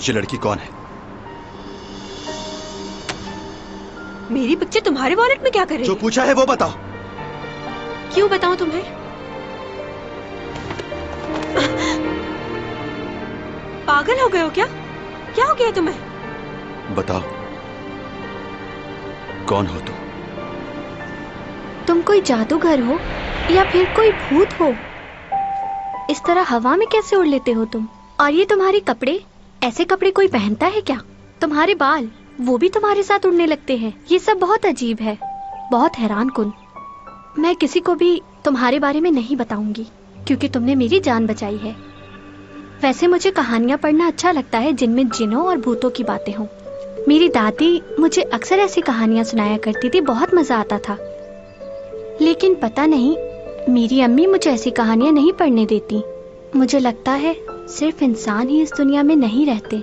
ये लड़की कौन है? मेरी पिक्चर तुम्हारे वॉलेट में क्या कर रही है? जो पूछा है वो बताओ। क्यों बताऊं तुम्हें? पागल हो गए हो क्या? क्या हो गया तुम्हें? बताओ, कौन हो तुम? तुम कोई जादूगर हो या फिर कोई भूत हो? इस तरह हवा में कैसे उड़ लेते हो तुम? और ये तुम्हारे कपड़े, ऐसे कपड़े कोई पहनता है क्या? तुम्हारे बाल, वो भी तुम्हारे साथ उड़ने लगते हैं। ये सब बहुत अजीब है, बहुत हैरान कुन। मैं किसी को भी तुम्हारे बारे में नहीं बताऊंगी, क्योंकि तुमने मेरी जान बचाई है। वैसे मुझे कहानियां पढ़ना अच्छा लगता है जिनमें जिनों और भूतों की बातें हों। मेरी दादी मुझे अक्सर ऐसी कहानियां सुनाया करती थी, बहुत मजा आता था। लेकिन पता नहीं, मेरी अम्मी मुझे ऐसी कहानियां नहीं पढ़ने देती। मुझे लगता है सिर्फ इंसान ही इस दुनिया में नहीं रहते,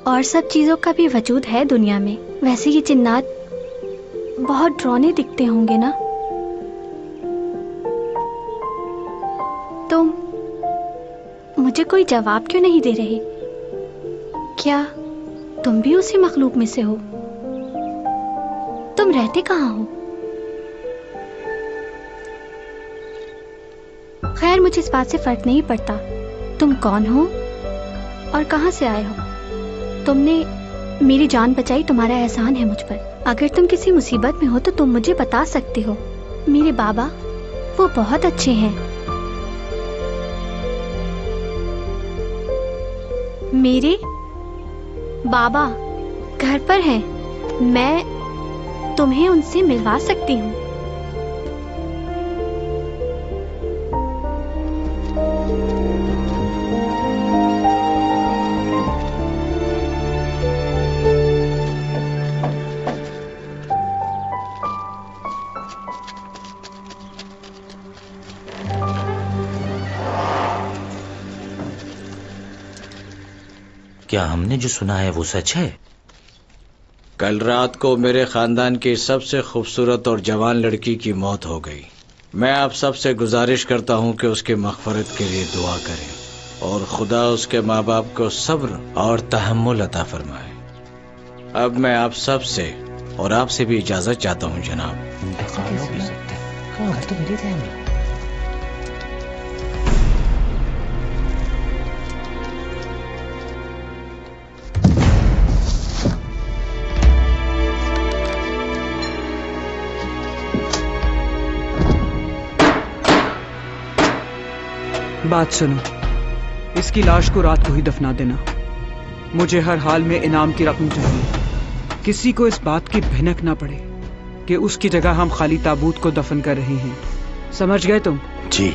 और सब चीजों का भी वजूद है दुनिया में। वैसे ये जिन्नात बहुत डरावने दिखते होंगे ना? तुम मुझे कोई जवाब क्यों नहीं दे रहे? क्या तुम भी उसी मखलूक में से हो? तुम रहते कहाँ हो? खैर, मुझे इस बात से फर्क नहीं पड़ता तुम कौन हो और कहां से आए हो। तुमने मेरी जान बचाई, तुम्हारा एहसान है मुझ पर। अगर तुम किसी मुसीबत में हो तो तुम मुझे बता सकते हो। मेरे बाबा, वो बहुत अच्छे हैं। मेरे बाबा घर पर हैं। मैं तुम्हें उनसे मिलवा सकती हूँ। क्या हमने जो सुना है वो सच है? कल रात को मेरे खानदान की सबसे खूबसूरत और जवान लड़की की मौत हो गई। मैं आप सबसे गुजारिश करता हूं कि उसकी मग़फ़िरत के लिए दुआ करें और खुदा उसके माँ बाप को सब्र और तहम्मुल अता फरमाए। अब मैं आप सब से और आपसे भी इजाजत चाहता हूं जनाब। बात सुनो, इसकी लाश को रात को ही दफना देना। मुझे हर हाल में इनाम की रकम चाहिए। किसी को इस बात की भनक ना पड़े कि उसकी जगह हम खाली ताबूत को दफन कर रहे हैं। समझ गए तुम? जी।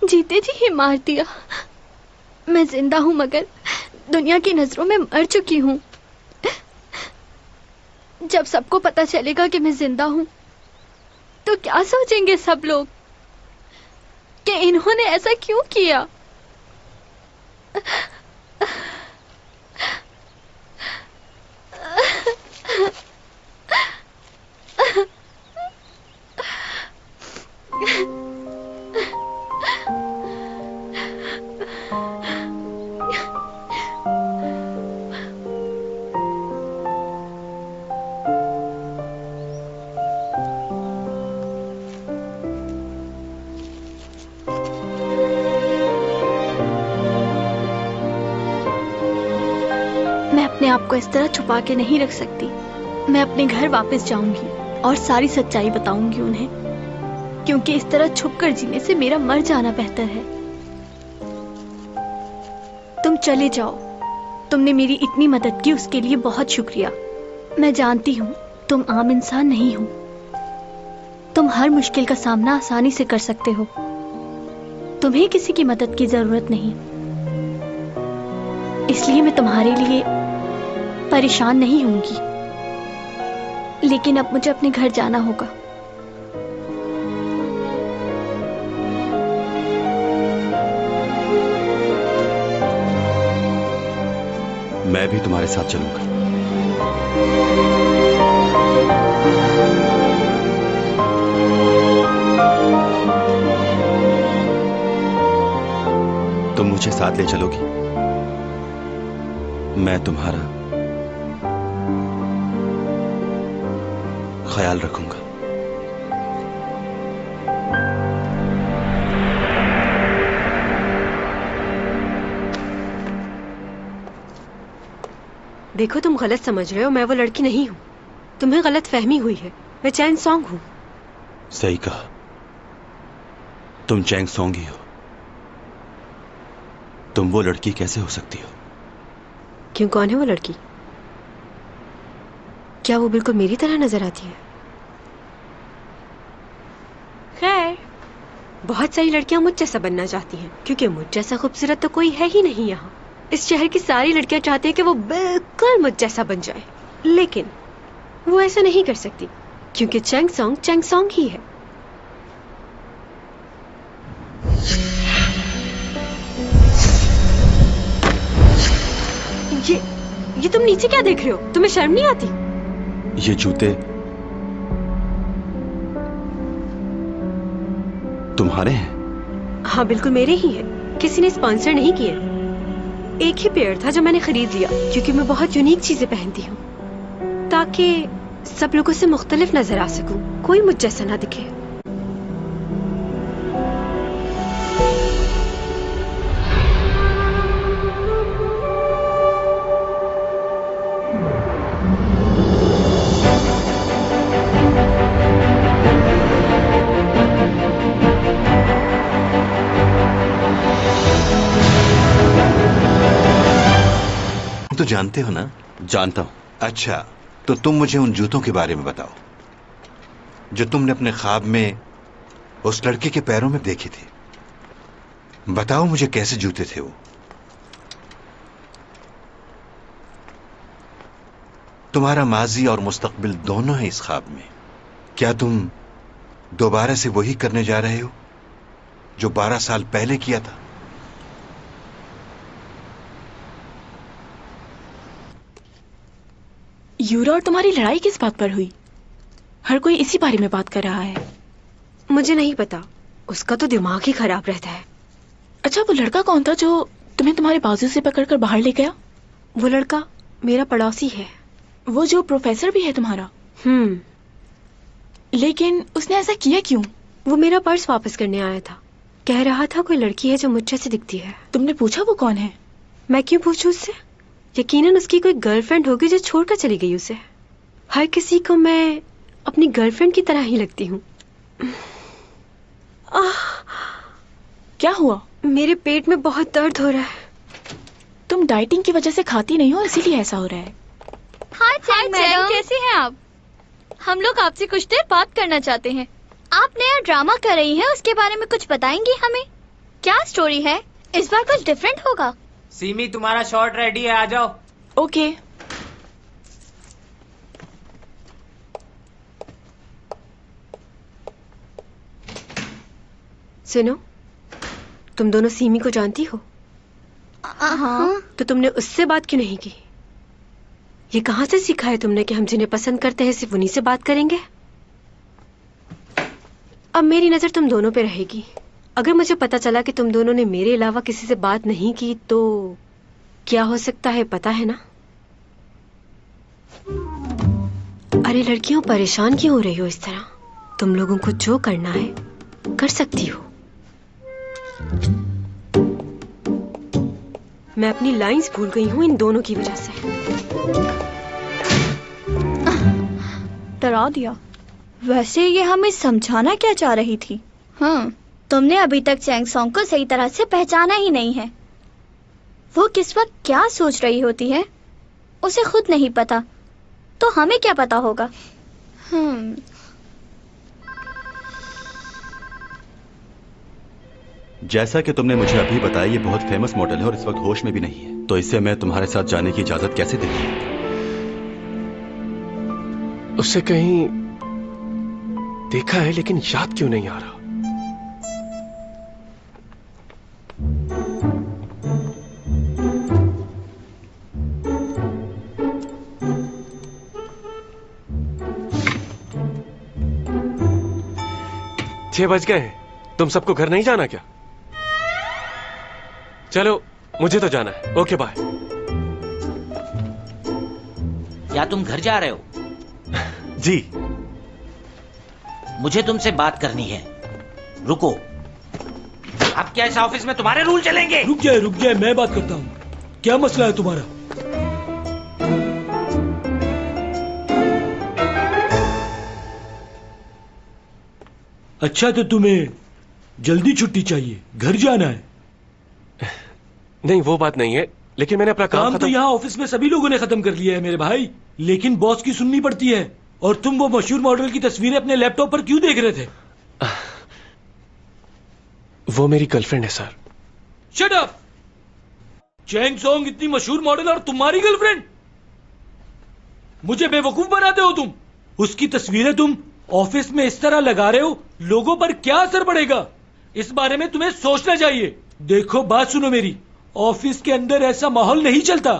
जीते जी ही मार दिया। मैं जिंदा हूं मगर दुनिया की नजरों में मर चुकी हूं। जब सबको पता चलेगा कि मैं जिंदा हूं तो क्या सोचेंगे सब लोग कि इन्होंने ऐसा क्यों किया। अपने आप को इस तरह छुपा के नहीं रख सकती। मैं अपने घर वापस जाऊंगी और सारी सच्चाई बताऊंगी उन्हें, क्योंकि इस तरह छुपकर जीने से मेरा मर जाना बेहतर है। तुम चले जाओ तुमने मेरी इतनी मदद की, उसके लिए बहुत शुक्रिया। मैं जानती हूँ तुम आम इंसान नहीं हो। तुम हर मुश्किल का सामना आसानी से कर सकते हो। तुम्हें किसी की मदद की जरूरत नहीं, इसलिए मैं तुम्हारे लिए परेशान नहीं होंगी। लेकिन अब मुझे अपने घर जाना होगा। मैं भी तुम्हारे साथ चलूंगा। तुम मुझे साथ ले चलोगी? मैं तुम्हारा ख्याल रखूंगा। देखो, तुम गलत समझ रहे हो। मैं वो लड़की नहीं हूँ। तुम्हें गलत फहमी हुई है। मैं चैंग सॉन्ग हूँ। सही कहा, तुम चैंग सॉन्ग ही हो। तुम वो लड़की कैसे हो सकती हो? क्यों, कौन है वो लड़की? क्या वो बिल्कुल मेरी तरह नजर आती है? खैर, बहुत सारी लड़कियां मुझ जैसा बनना चाहती हैं, क्योंकि मुझ जैसा खूबसूरत तो कोई है ही नहीं यहाँ। इस शहर की सारी लड़कियां चाहती हैं कि वो बिल्कुल मुझ जैसा बन जाए, लेकिन वो ऐसा नहीं कर सकती, क्योंकि चैंग सॉन्ग ही है। ये तुम नीचे क्या देख रहे हो? तुम्हें शर्म नहीं आती? ये जूते तुम्हारे हैं? हाँ, बिल्कुल मेरे ही हैं। किसी ने स्पॉन्सर नहीं किए। एक ही पेयर था जो मैंने खरीद लिया, क्योंकि मैं बहुत यूनिक चीजें पहनती हूँ, ताकि सब लोगों से मुख्तलिफ नजर आ सकूं, कोई मुझ जैसा ना दिखे। तो जानते हो ना? जानता हूं। अच्छा, तो तुम मुझे उन जूतों के बारे में बताओ जो तुमने अपने ख्वाब में उस लड़के के पैरों में देखे थे। बताओ मुझे, कैसे जूते थे वो? तुम्हारा माजी और मुस्तकबिल दोनों है इस ख्वाब में। क्या तुम दोबारा से वही करने जा रहे हो जो 12 साल पहले किया था? यूरा और तुम्हारी लड़ाई किस बात पर हुई? हर कोई इसी बारे में बात कर रहा है। मुझे नहीं पता, उसका तो दिमाग ही खराब रहता है। अच्छा, वो लड़का कौन था जो तुम्हें तुम्हारे बाजू से पकड़कर बाहर ले गया? वो लड़का मेरा पड़ोसी है। वो जो प्रोफेसर भी है तुम्हारा? लेकिन उसने ऐसा किया क्यों? वो मेरा पर्स वापस करने आया था। कह रहा था कोई लड़की है जो मुझ जैसी दिखती है। तुमने पूछा वो कौन है? मैं क्यों पूछूं उससे? यकीनन उसकी कोई गर्लफ्रेंड होगी जो छोड़कर चली गई उसे। हर किसी को मैं अपनी गर्लफ्रेंड की तरह ही लगती हूँ। क्या हुआ? मेरे पेट में बहुत दर्द हो रहा है। तुम डाइटिंग की वजह से खाती नहीं हो, इसीलिए ऐसा हो रहा है। हाय चैंग मैडम, कैसी हैं आप? हम लोग आपसे कुछ देर बात करना चाहते हैं। आप नया ड्रामा कर रही हैं, उसके बारे में कुछ बताएंगी हमें? क्या स्टोरी है? इस बार कुछ डिफरेंट होगा। सीमी, तुम्हारा शॉट रेडी है, आ जाओ। ओके। सुनो, तुम दोनों सीमी को जानती हो? हाँ। तो तुमने उससे बात क्यों नहीं की? ये कहाँ से सीखा है तुमने कि हम जिन्हें पसंद करते हैं सिर्फ उन्हीं से बात करेंगे? अब मेरी नजर तुम दोनों पे रहेगी। अगर मुझे पता चला कि तुम दोनों ने मेरे अलावा किसी से बात नहीं की तो क्या हो सकता है पता है ना? अरे लड़कियों, परेशान क्यों हो रही हो इस तरह? तुम लोगों को जो करना है कर सकती हो। मैं अपनी लाइंस भूल गई हूँ इन दोनों की वजह से। डरा दिया। वैसे ये हमें समझाना क्या चाह रही थी? हाँ, तुमने अभी तक चैंग सॉन्ग को सही तरह से पहचाना ही नहीं है। वो किस वक्त क्या सोच रही होती है उसे खुद नहीं पता, तो हमें क्या पता होगा। जैसा कि तुमने मुझे अभी बताया, ये बहुत फेमस मॉडल है और इस वक्त होश में भी नहीं है, तो इससे मैं तुम्हारे साथ जाने की इजाजत कैसे दे दूं? उससे कहीं देखा है लेकिन याद क्यों नहीं आ रहा। छह बज गए हैं, तुम सबको घर नहीं जाना क्या? चलो मुझे तो जाना है। Okay bye. क्या तुम घर जा रहे हो? जी। मुझे तुमसे बात करनी है, रुको। अब क्या इस ऑफिस में तुम्हारे रूल चलेंगे? रुक जाए, मैं बात करता हूँ। क्या मसला है तुम्हारा? अच्छा, तो तुम्हें जल्दी छुट्टी चाहिए, घर जाना है? नहीं, वो बात नहीं है, लेकिन मैंने अपना काम तो यहाँ ऑफिस में सभी लोगों ने खत्म कर लिया है मेरे भाई, लेकिन बॉस की सुननी पड़ती है। और तुम वो मशहूर मॉडल की तस्वीरें अपने लैपटॉप पर क्यों देख रहे थे? वो मेरी गर्लफ्रेंड है sir. Shut up! Chang Song इतनी मशहूर मॉडल और तुम्हारी गर्लफ्रेंड? मुझे बेवकूफ बनाते हो तुम। उसकी तस्वीरें तुम ऑफिस में इस तरह लगा रहे हो, लोगों पर क्या असर पड़ेगा, इस बारे में तुम्हें सोचना चाहिए। देखो, बात सुनो मेरी, ऑफिस के अंदर ऐसा माहौल नहीं चलता।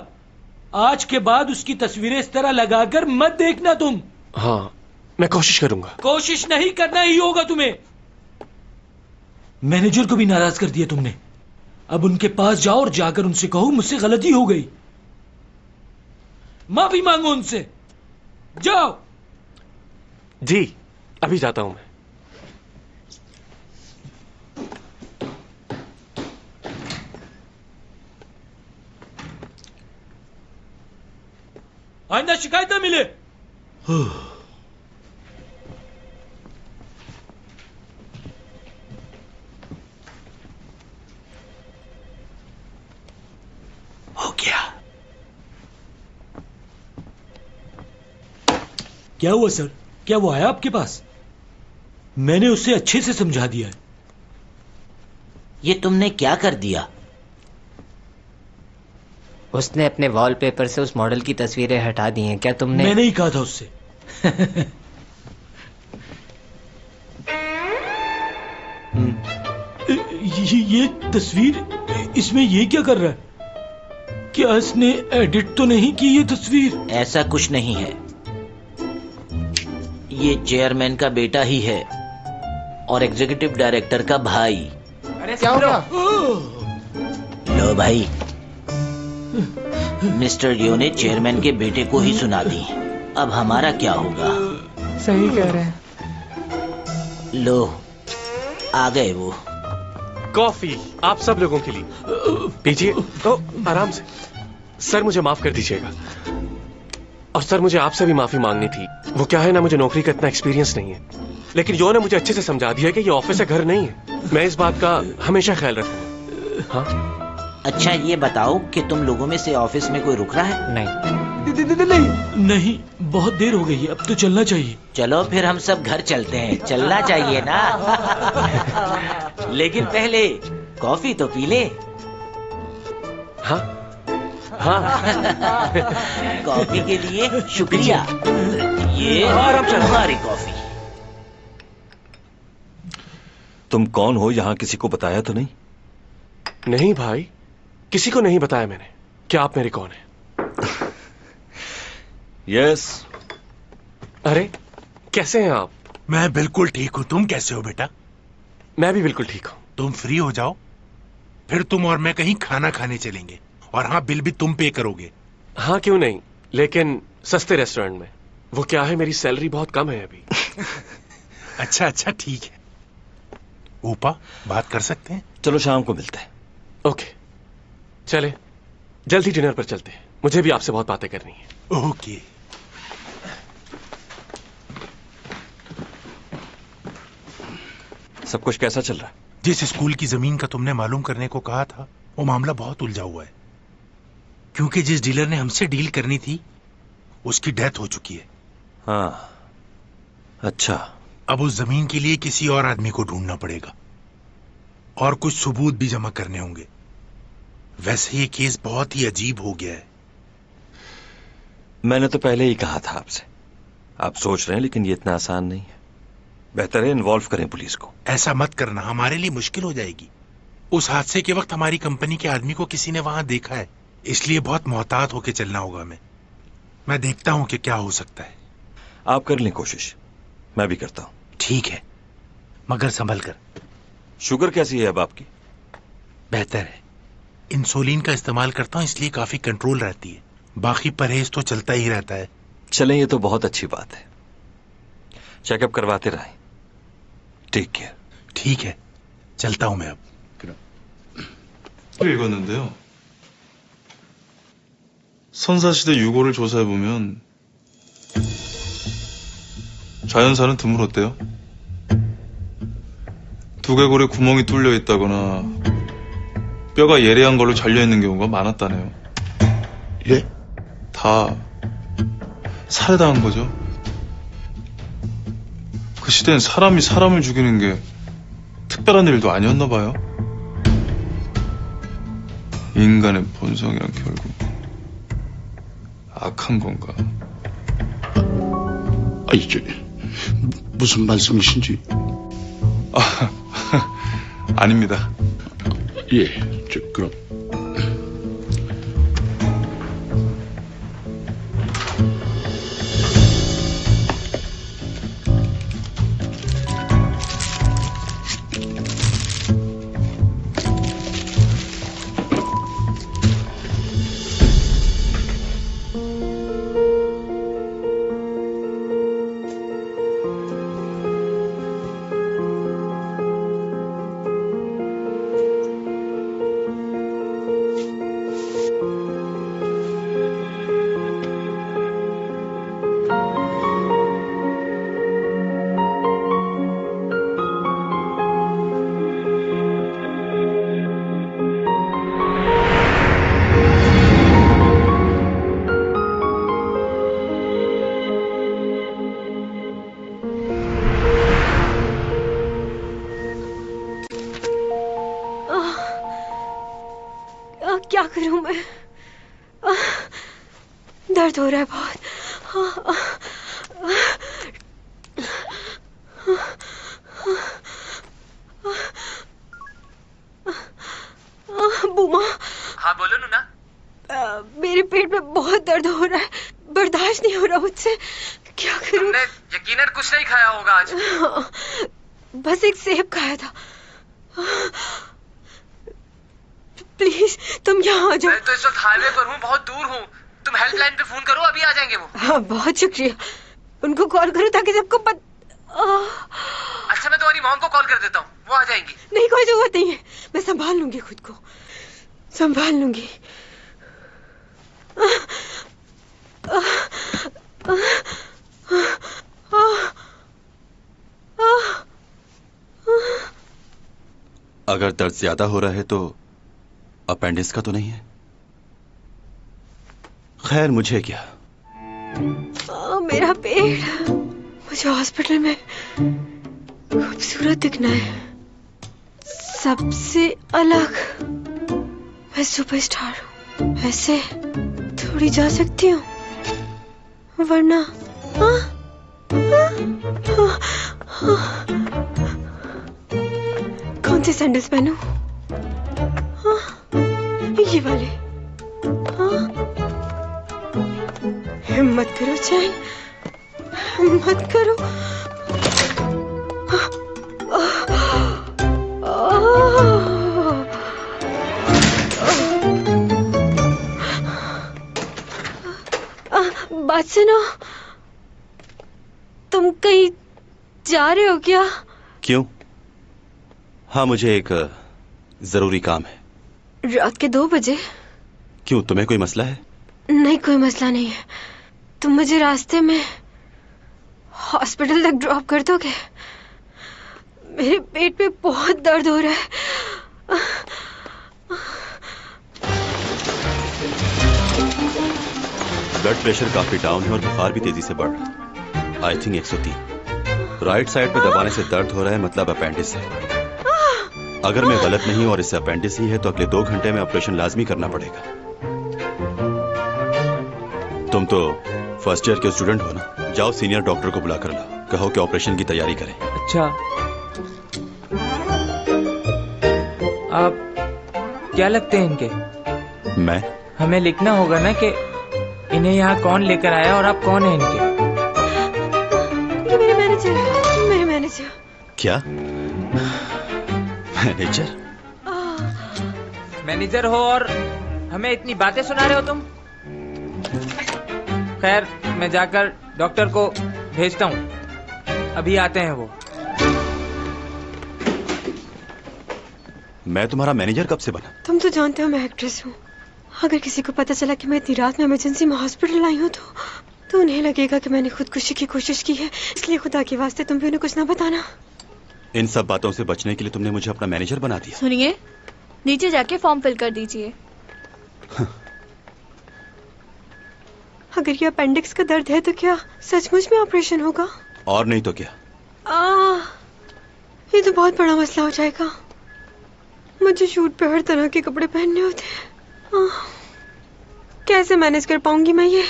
आज के बाद उसकी तस्वीरें इस तरह लगाकर मत देखना तुम। हाँ, मैं कोशिश करूंगा। कोशिश नहीं करना ही होगा तुम्हें। मैनेजर को भी नाराज कर दिया तुमने। अब उनके पास जाओ और जाकर उनसे कहो मुझसे गलती हो गई, माफी मांगो उनसे। जाओ। जी, अभी जाता हूं मैं। आइंदा शिकायत ना मिले। हो गया। क्या हुआ सर? क्या वो आया आपके पास? मैंने उसे अच्छे से समझा दिया है। ये तुमने क्या कर दिया? उसने अपने वॉलपेपर से उस मॉडल की तस्वीरें हटा दी हैं। क्या तुमने? मैंने ही कहा था उससे। ये तस्वीर, इसमें ये क्या कर रहा है? क्या इसने एडिट तो नहीं की ये तस्वीर? ऐसा कुछ नहीं है, ये चेयरमैन का बेटा ही है और एग्जीक्यूटिव डायरेक्टर का भाई। अरे क्या हो गया? लो भाई, मिस्टर लियो ने चेयरमैन के बेटे को ही सुना दी। अब हमारा क्या होगा? सही कह रहे हैं। लो, आ गए वो। कॉफी आप सब लोगों के लिए पीजिए। तो आराम से। सर मुझे माफ कर दीजिएगा। और सर मुझे आपसे भी माफी मांगनी थी। वो क्या है ना, मुझे नौकरी का इतना एक्सपीरियंस नहीं है, लेकिन जो ने मुझे अच्छे से समझा दिया कि ये ऑफिस है, घर नहीं है। मैं इस बात का हमेशा ख्याल रखूंगा। हाँ? अच्छा ये बताओ कि तुम लोगों में से ऑफिस में कोई रुक रहा है? नहीं, बहुत देर हो गई है, अब तो चलना चाहिए। चलो फिर हम सब घर चलते हैं। चलना चाहिए ना। लेकिन पहले कॉफी तो पी ले। हाँ हाँ। कॉफी के लिए शुक्रिया। ये तुम्हारी कॉफी। तुम कौन हो? यहाँ किसी को बताया तो नहीं? नहीं भाई, किसी को नहीं बताया मैंने। क्या आप मेरे कौन है? यस। अरे कैसे हैं आप? मैं बिल्कुल ठीक हूँ। तुम कैसे हो बेटा? मैं भी बिल्कुल ठीक हूँ। तुम फ्री हो जाओ, फिर तुम और मैं कहीं खाना खाने चलेंगे। और हाँ, बिल भी तुम पे करोगे। हाँ क्यों नहीं, लेकिन सस्ते रेस्टोरेंट में। वो क्या है, मेरी सैलरी बहुत कम है अभी। अच्छा ठीक है। ऊपा, बात कर सकते हैं? चलो शाम को मिलते हैं। ओके चले, जल्दी डिनर पर चलते हैं। मुझे भी आपसे बहुत बातें करनी है। ओके। सब कुछ कैसा चल रहा है? जिस स्कूल की जमीन का तुमने मालूम करने को कहा था, वो मामला बहुत उलझा हुआ है। क्योंकि जिस डीलर ने हमसे डील करनी थी उसकी डेथ हो चुकी है। हाँ, अच्छा। अब उस जमीन के लिए किसी और आदमी को ढूंढना पड़ेगा और कुछ सबूत भी जमा करने होंगे। वैसे ये केस बहुत ही अजीब हो गया है। मैंने तो पहले ही कहा था आपसे। आप सोच रहे हैं लेकिन ये इतना आसान नहीं है। बेहतर है इन्वॉल्व करें पुलिस को। ऐसा मत करना, हमारे लिए मुश्किल हो जाएगी। उस हादसे के वक्त हमारी कंपनी के आदमी को किसी ने वहां देखा है, इसलिए बहुत मोहतात होकर चलना होगा हमें। मैं देखता हूं कि क्या हो सकता है। आप कर लें कोशिश, मैं भी करता हूं। ठीक है, मगर संभल कर। शुगर कैसी है अब आपकी? बेहतर है। इंसुलिन का इस्तेमाल करता हूं इसलिए काफी कंट्रोल रहती है। बाकी परहेज तो चलता ही रहता है। चलें, ये तो बहुत अच्छी बात है। चेकअप करवाते रहें। Take care. ठीक है, चलता हूं मैं अब। 읽었는데요. 선사시대 유골을 조사해보면 자연사는 드물었대요. 두개골에 구멍이 뚫려 있다거나 뼈가 예래한 걸로 잘려있는 경우가 많았다네요. 예? 다 살해당한 거죠. 그 시대엔 사람이 사람을 죽이는 게 특별한 일도 아니었나 봐요. 인간의 본성이란 결국 악한 건가? 아니, 무슨 말씀이신지. 아닙니다. 예, 그럼. क्या करूं मैं? दर्द हो रहा है बहुत। बुमा। हाँ बोलो नूना। मेरे पेट में बहुत दर्द हो रहा है, बर्दाश्त नहीं हो रहा मुझसे। क्या करूं? तुमने यकीनन कुछ नहीं खाया होगा आज। बस एक सेब खाया था। प्लीज तुम यहाँ आ जाओ। मैं तो इस वक्त हाईवे पर हूँ, बहुत दूर हूँ। तुम हेल्पलाइन पे फोन करो, अभी आ जाएंगे वो। हाँ बहुत शुक्रिया। उनको कॉल करो ताकि सबको अच्छा मैं तुम्हारी मॉम को कॉल कर देता हूँ, वो आ जाएंगी। नहीं कोई जरूरत नहीं है, मैं संभाल लूंगी खुद को, संभाल लूंगी। अगर दर्द ज्यादा हो रहा है तो अपेंडिक्स का तो नहीं है? खैर मुझे क्या। मेरा पेट, मुझे हॉस्पिटल में खूबसूरत दिखना है, सबसे अलग। मैं सुपरस्टार हूँ, ऐसे थोड़ी जा सकती हूँ, वरना कौन से सैंडल्स पहनूं? ये वाले। हिम्मत करो चैन, हिम्मत करो। बात सुनो, तुम कहीं जा रहे हो क्या? क्यों? हाँ मुझे एक जरूरी काम है। रात के 2 बजे? क्यों, तुम्हें कोई मसला है? नहीं कोई मसला नहीं है। तुम मुझे रास्ते में हॉस्पिटल तक ड्रॉप कर दोगे? मेरे पेट में बहुत दर्द हो रहा है। ब्लड प्रेशर काफी डाउन है और बुखार भी तेजी से बढ़ रहा है। I think 103। राइट साइड पे दबाने से दर्द हो रहा है, मतलब अपेंडिस है। अगर मैं गलत नहीं हूं और इससे अपेंडिस ही है तो अगले 2 घंटे में ऑपरेशन लाजमी करना पड़ेगा। तुम तो फर्स्ट ईयर के स्टूडेंट हो ना, जाओ सीनियर डॉक्टर को बुला कर लाओ, कहो कि ऑपरेशन की तैयारी करें। अच्छा, आप क्या लगते हैं इनके? मैं? हमें लिखना होगा ना कि इन्हें यहाँ कौन लेकर आया और आप कौन हैं इनके? ये मेरे मैनेजर है, मेरे मैनेजर। क्या? मैनेजर? मैनेजर हो और हमें इतनी बातें सुना रहे हो तुम? खैर, मैं जाकर डॉक्टर को भेजता हूँ, अभी आते हैं वो। मैं तुम्हारा मैनेजर कब से बना? तुम तो जानते हो मैं एक्ट्रेस हूँ। अगर किसी को पता चला कि मैं इतनी रात में इमरजेंसी में हॉस्पिटल आई हूँ तो उन्हें लगेगा कि मैंने खुदकुशी की कोशिश की है। इसलिए खुदा के वास्ते तुम भी उन्हें कुछ ना बताना। इन सब बातों से बचने के लिए तुमने मुझे अपना मैनेजर बना दिया। सुनिए, नीचे जाके फॉर्म फिल कर दीजिए। अगर ये अपेंडिक्स का दर्द है तो क्या सचमुच में ऑपरेशन होगा? और नहीं तो क्या। ये तो बहुत बड़ा मसला हो जाएगा। मुझे शूट पे हर तरह के कपड़े पहनने होते हैं। कैसे मैनेज कर पाऊंगी मैं ये?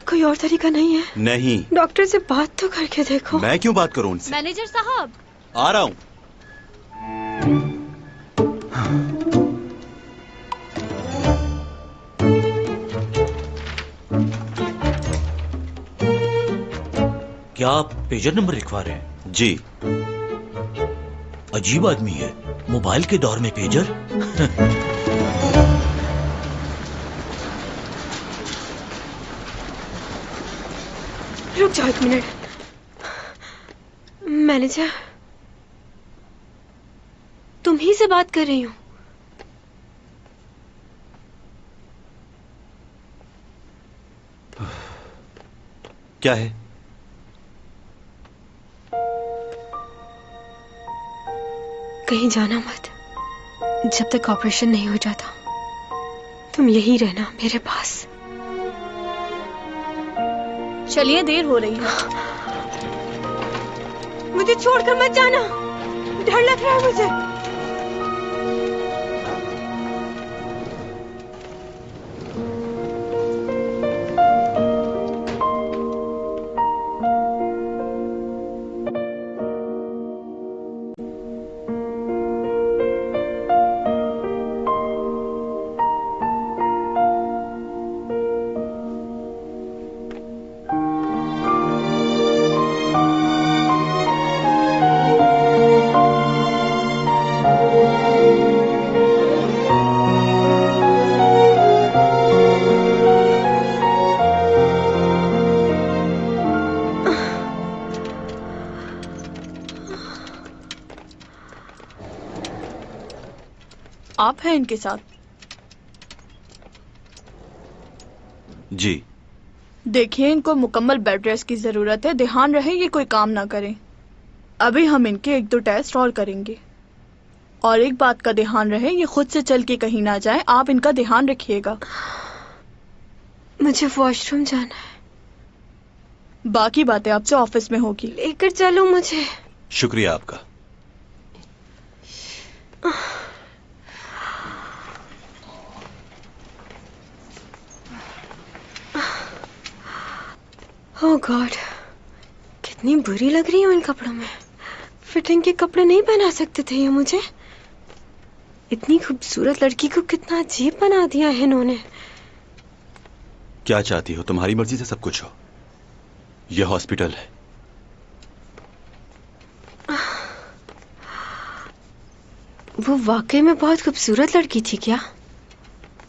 कोई और तरीका नहीं है? नहीं। डॉक्टर से बात तो करके देखो। मैं क्यों बात करूं उनसे? मैनेजर साहब, आ रहा हूं। क्या आप पेजर नंबर लिखवा रहे हैं? जी। अजीब आदमी है, मोबाइल के दौर में पेजर। रुक जाओ 1 मिनट। मैनेजर, तुम ही से बात कर रही हूँ। क्या है? कहीं जाना मत जब तक ऑपरेशन नहीं हो जाता। तुम यहीं रहना मेरे पास। चलिए, देर हो रही है। मुझे छोड़कर मत जाना, डर लग रहा है मुझे। आप हैं इनके साथ? जी। देखिए, इनको मुकम्मल बेड रेस्ट की जरूरत है। ध्यान रहे ये कोई काम ना करें। अभी हम इनके 1-2 टेस्ट और करेंगे। और एक बात का ध्यान रहे, ये खुद से चल के कहीं ना जाए। आप इनका ध्यान रखिएगा। मुझे वॉशरूम जाना है। बाकी बातें आपसे ऑफिस में होगी। लेकर चलो मुझे। शुक्रिया आपका। ओह गॉड, कितनी बुरी लग रही हूँ इन कपड़ों में। फिटिंग के कपड़े नहीं पहना सकते थे ये मुझे। इतनी खूबसूरत लड़की को कितना अजीब बना दिया है इन्होंने। क्या चाहती हो? तुम्हारी मर्जी से सब कुछ हो। यह हॉस्पिटल है। वो वाकई में बहुत खूबसूरत लड़की थी क्या?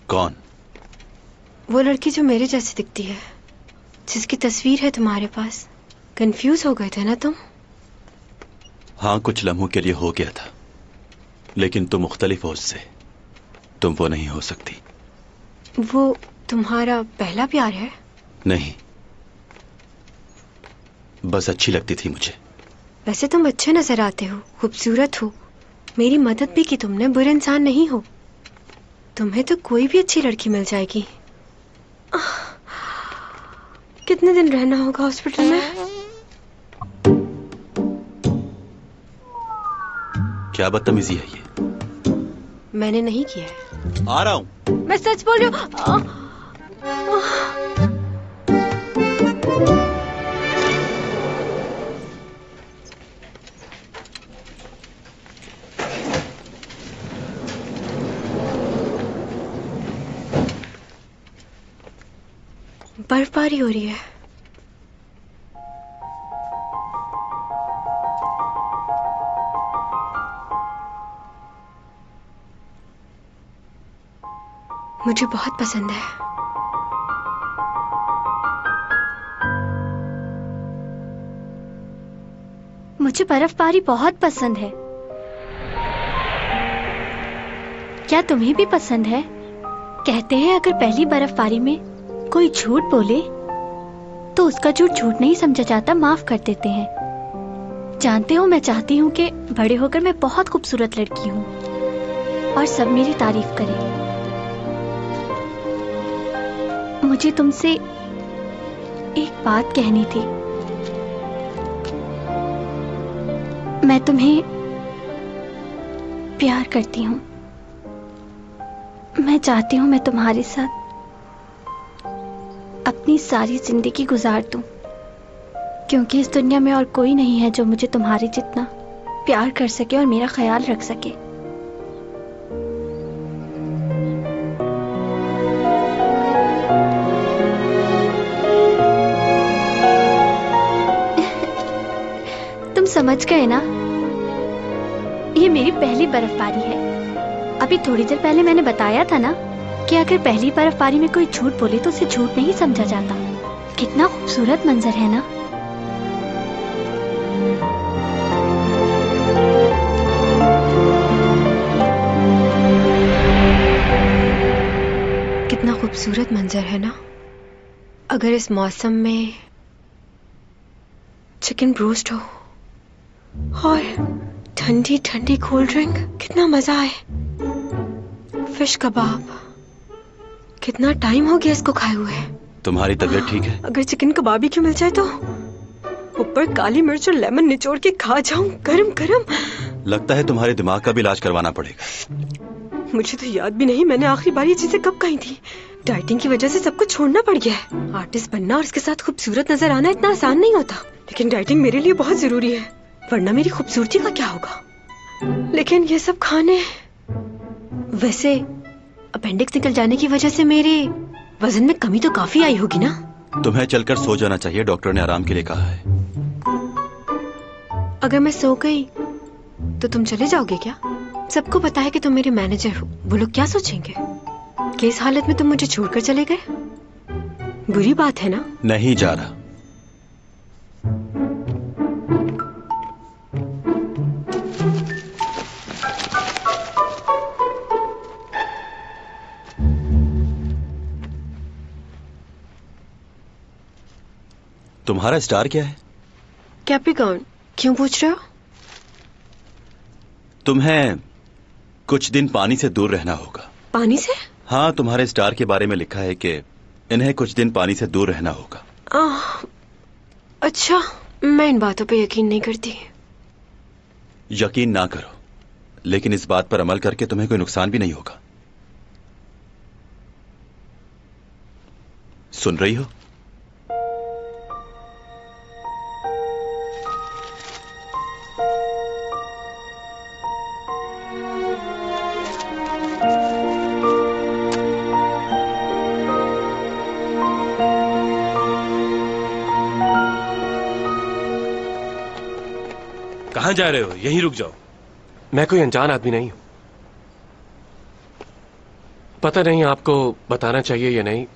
कौन? वो लड़की जो मेरे जैसी दिखती है, जिसकी तस्वीर है तुम्हारे पास। कंफ्यूज हो गए थे ना तुम? हाँ, कुछ लम्हों के लिए हो गया था, लेकिन तुम मुख्तलिफ हो उससे। तुम वो नहीं हो सकती। वो तुम्हारा पहला प्यार है? नहीं, बस अच्छी लगती थी मुझे। वैसे तुम अच्छे नजर आते हो, खूबसूरत हो, मेरी मदद भी की तुमने। बुरे इंसान नहीं हो। तुम्हें तो कोई भी अच्छी लड़की मिल जाएगी। कितने दिन रहना होगा हॉस्पिटल में? क्या बदतमीजी है ये? मैंने नहीं किया है। आ रहा हूं। मैं सच बोल रही हूँ। बर्फबारी हो रही है। मुझे बहुत पसंद है। मुझे बर्फबारी बहुत पसंद है। क्या तुम्हें भी पसंद है? कहते हैं अगर पहली बर्फबारी में कोई झूठ बोले तो उसका झूठ झूठ नहीं समझा जाता, माफ कर देते हैं। जानते हो, मैं चाहती हूँ कि बड़े होकर मैं बहुत खूबसूरत लड़की हूँ और सब मेरी तारीफ करें। मुझे तुमसे एक बात कहनी थी। मैं तुम्हें प्यार करती हूँ। मैं चाहती हूँ मैं तुम्हारे साथ अपनी सारी जिंदगी गुजार दूं, क्योंकि इस दुनिया में और कोई नहीं है जो मुझे तुम्हारे जितना प्यार कर सके और मेरा ख्याल रख सके। तुम समझ गए ना? ये मेरी पहली बर्फबारी है। अभी थोड़ी देर पहले मैंने बताया था ना कि अगर पहली बर्फबारी में कोई झूठ बोले तो उसे झूठ नहीं समझा जाता। कितना खूबसूरत मंजर है ना? कितना खूबसूरत मंजर है ना? अगर इस मौसम में चिकन ब्रोस्ट हो और ठंडी ठंडी कोल्ड ड्रिंक, कितना मजा आए। फिश कबाब, कितना टाइम हो गया इसको खाए हुए। तुम्हारी तबीयत ठीक है? अगर चिकन कबाब ही क्यों मिल जाए तो ऊपर काली मिर्च और लेमन निचोड़ के खा जाऊं गरम गरम। लगता है तुम्हारे दिमाग का भी इलाज करवाना पड़ेगा। मुझे तो याद भी नहीं मैंने आखिरी बार ये चीजें कब कही थी। डाइटिंग की वजह से सब कुछ छोड़ना पड़ गया है। आर्टिस्ट बनना और इसके साथ खूबसूरत नजर आना इतना आसान नहीं होता, लेकिन डाइटिंग मेरे लिए बहुत जरूरी है, वरना मेरी खूबसूरती का क्या होगा। लेकिन ये सब खाने, वैसे अपेंडिक्स निकल जाने की वजह से मेरे वजन में कमी तो काफी आई होगी ना? तुम्हें चलकर सो जाना चाहिए, डॉक्टर ने आराम के लिए कहा है। अगर मैं सो गई तो तुम चले जाओगे क्या? सबको पता है कि तुम मेरे मैनेजर हो, वो लोग क्या सोचेंगे कि इस हालत में तुम मुझे छोड़कर चले गए? बुरी बात है ना? नहीं जा रहा। तुम्हारा स्टार क्या है? कैप्रिकॉर्न। क्यों पूछ रहे हो? तुम्हें कुछ दिन पानी से दूर रहना होगा। पानी से? हाँ, तुम्हारे स्टार के बारे में लिखा है कि इन्हें कुछ दिन पानी से दूर रहना होगा। अच्छा, मैं इन बातों पे यकीन नहीं करती। यकीन ना करो, लेकिन इस बात पर अमल करके तुम्हें कोई नुकसान भी नहीं होगा। सुन रही हो? कहां जा रहे हो? यहीं रुक जाओ। मैं कोई अनजान आदमी नहीं हूं। पता नहीं आपको बताना चाहिए या नहीं,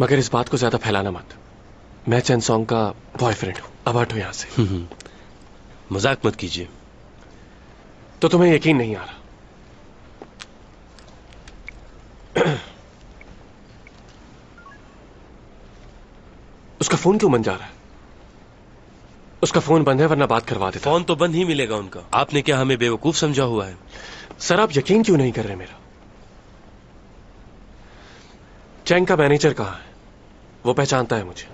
मगर इस बात को ज्यादा फैलाना मत। मैं चैन सॉन्ग का बॉयफ्रेंड हूं। अब हटो यहां से। मजाक मत कीजिए। तो तुम्हें यकीन नहीं आ रहा? उसका फोन क्यों बंद जा रहा है? उसका फोन बंद है, वरना बात करवा देता। फोन तो बंद ही मिलेगा उनका। आपने क्या हमें बेवकूफ समझा हुआ है? सर, आप यकीन क्यों नहीं कर रहे मेरा? चैंग का मैनेजर कहाँ है? वो पहचानता है मुझे।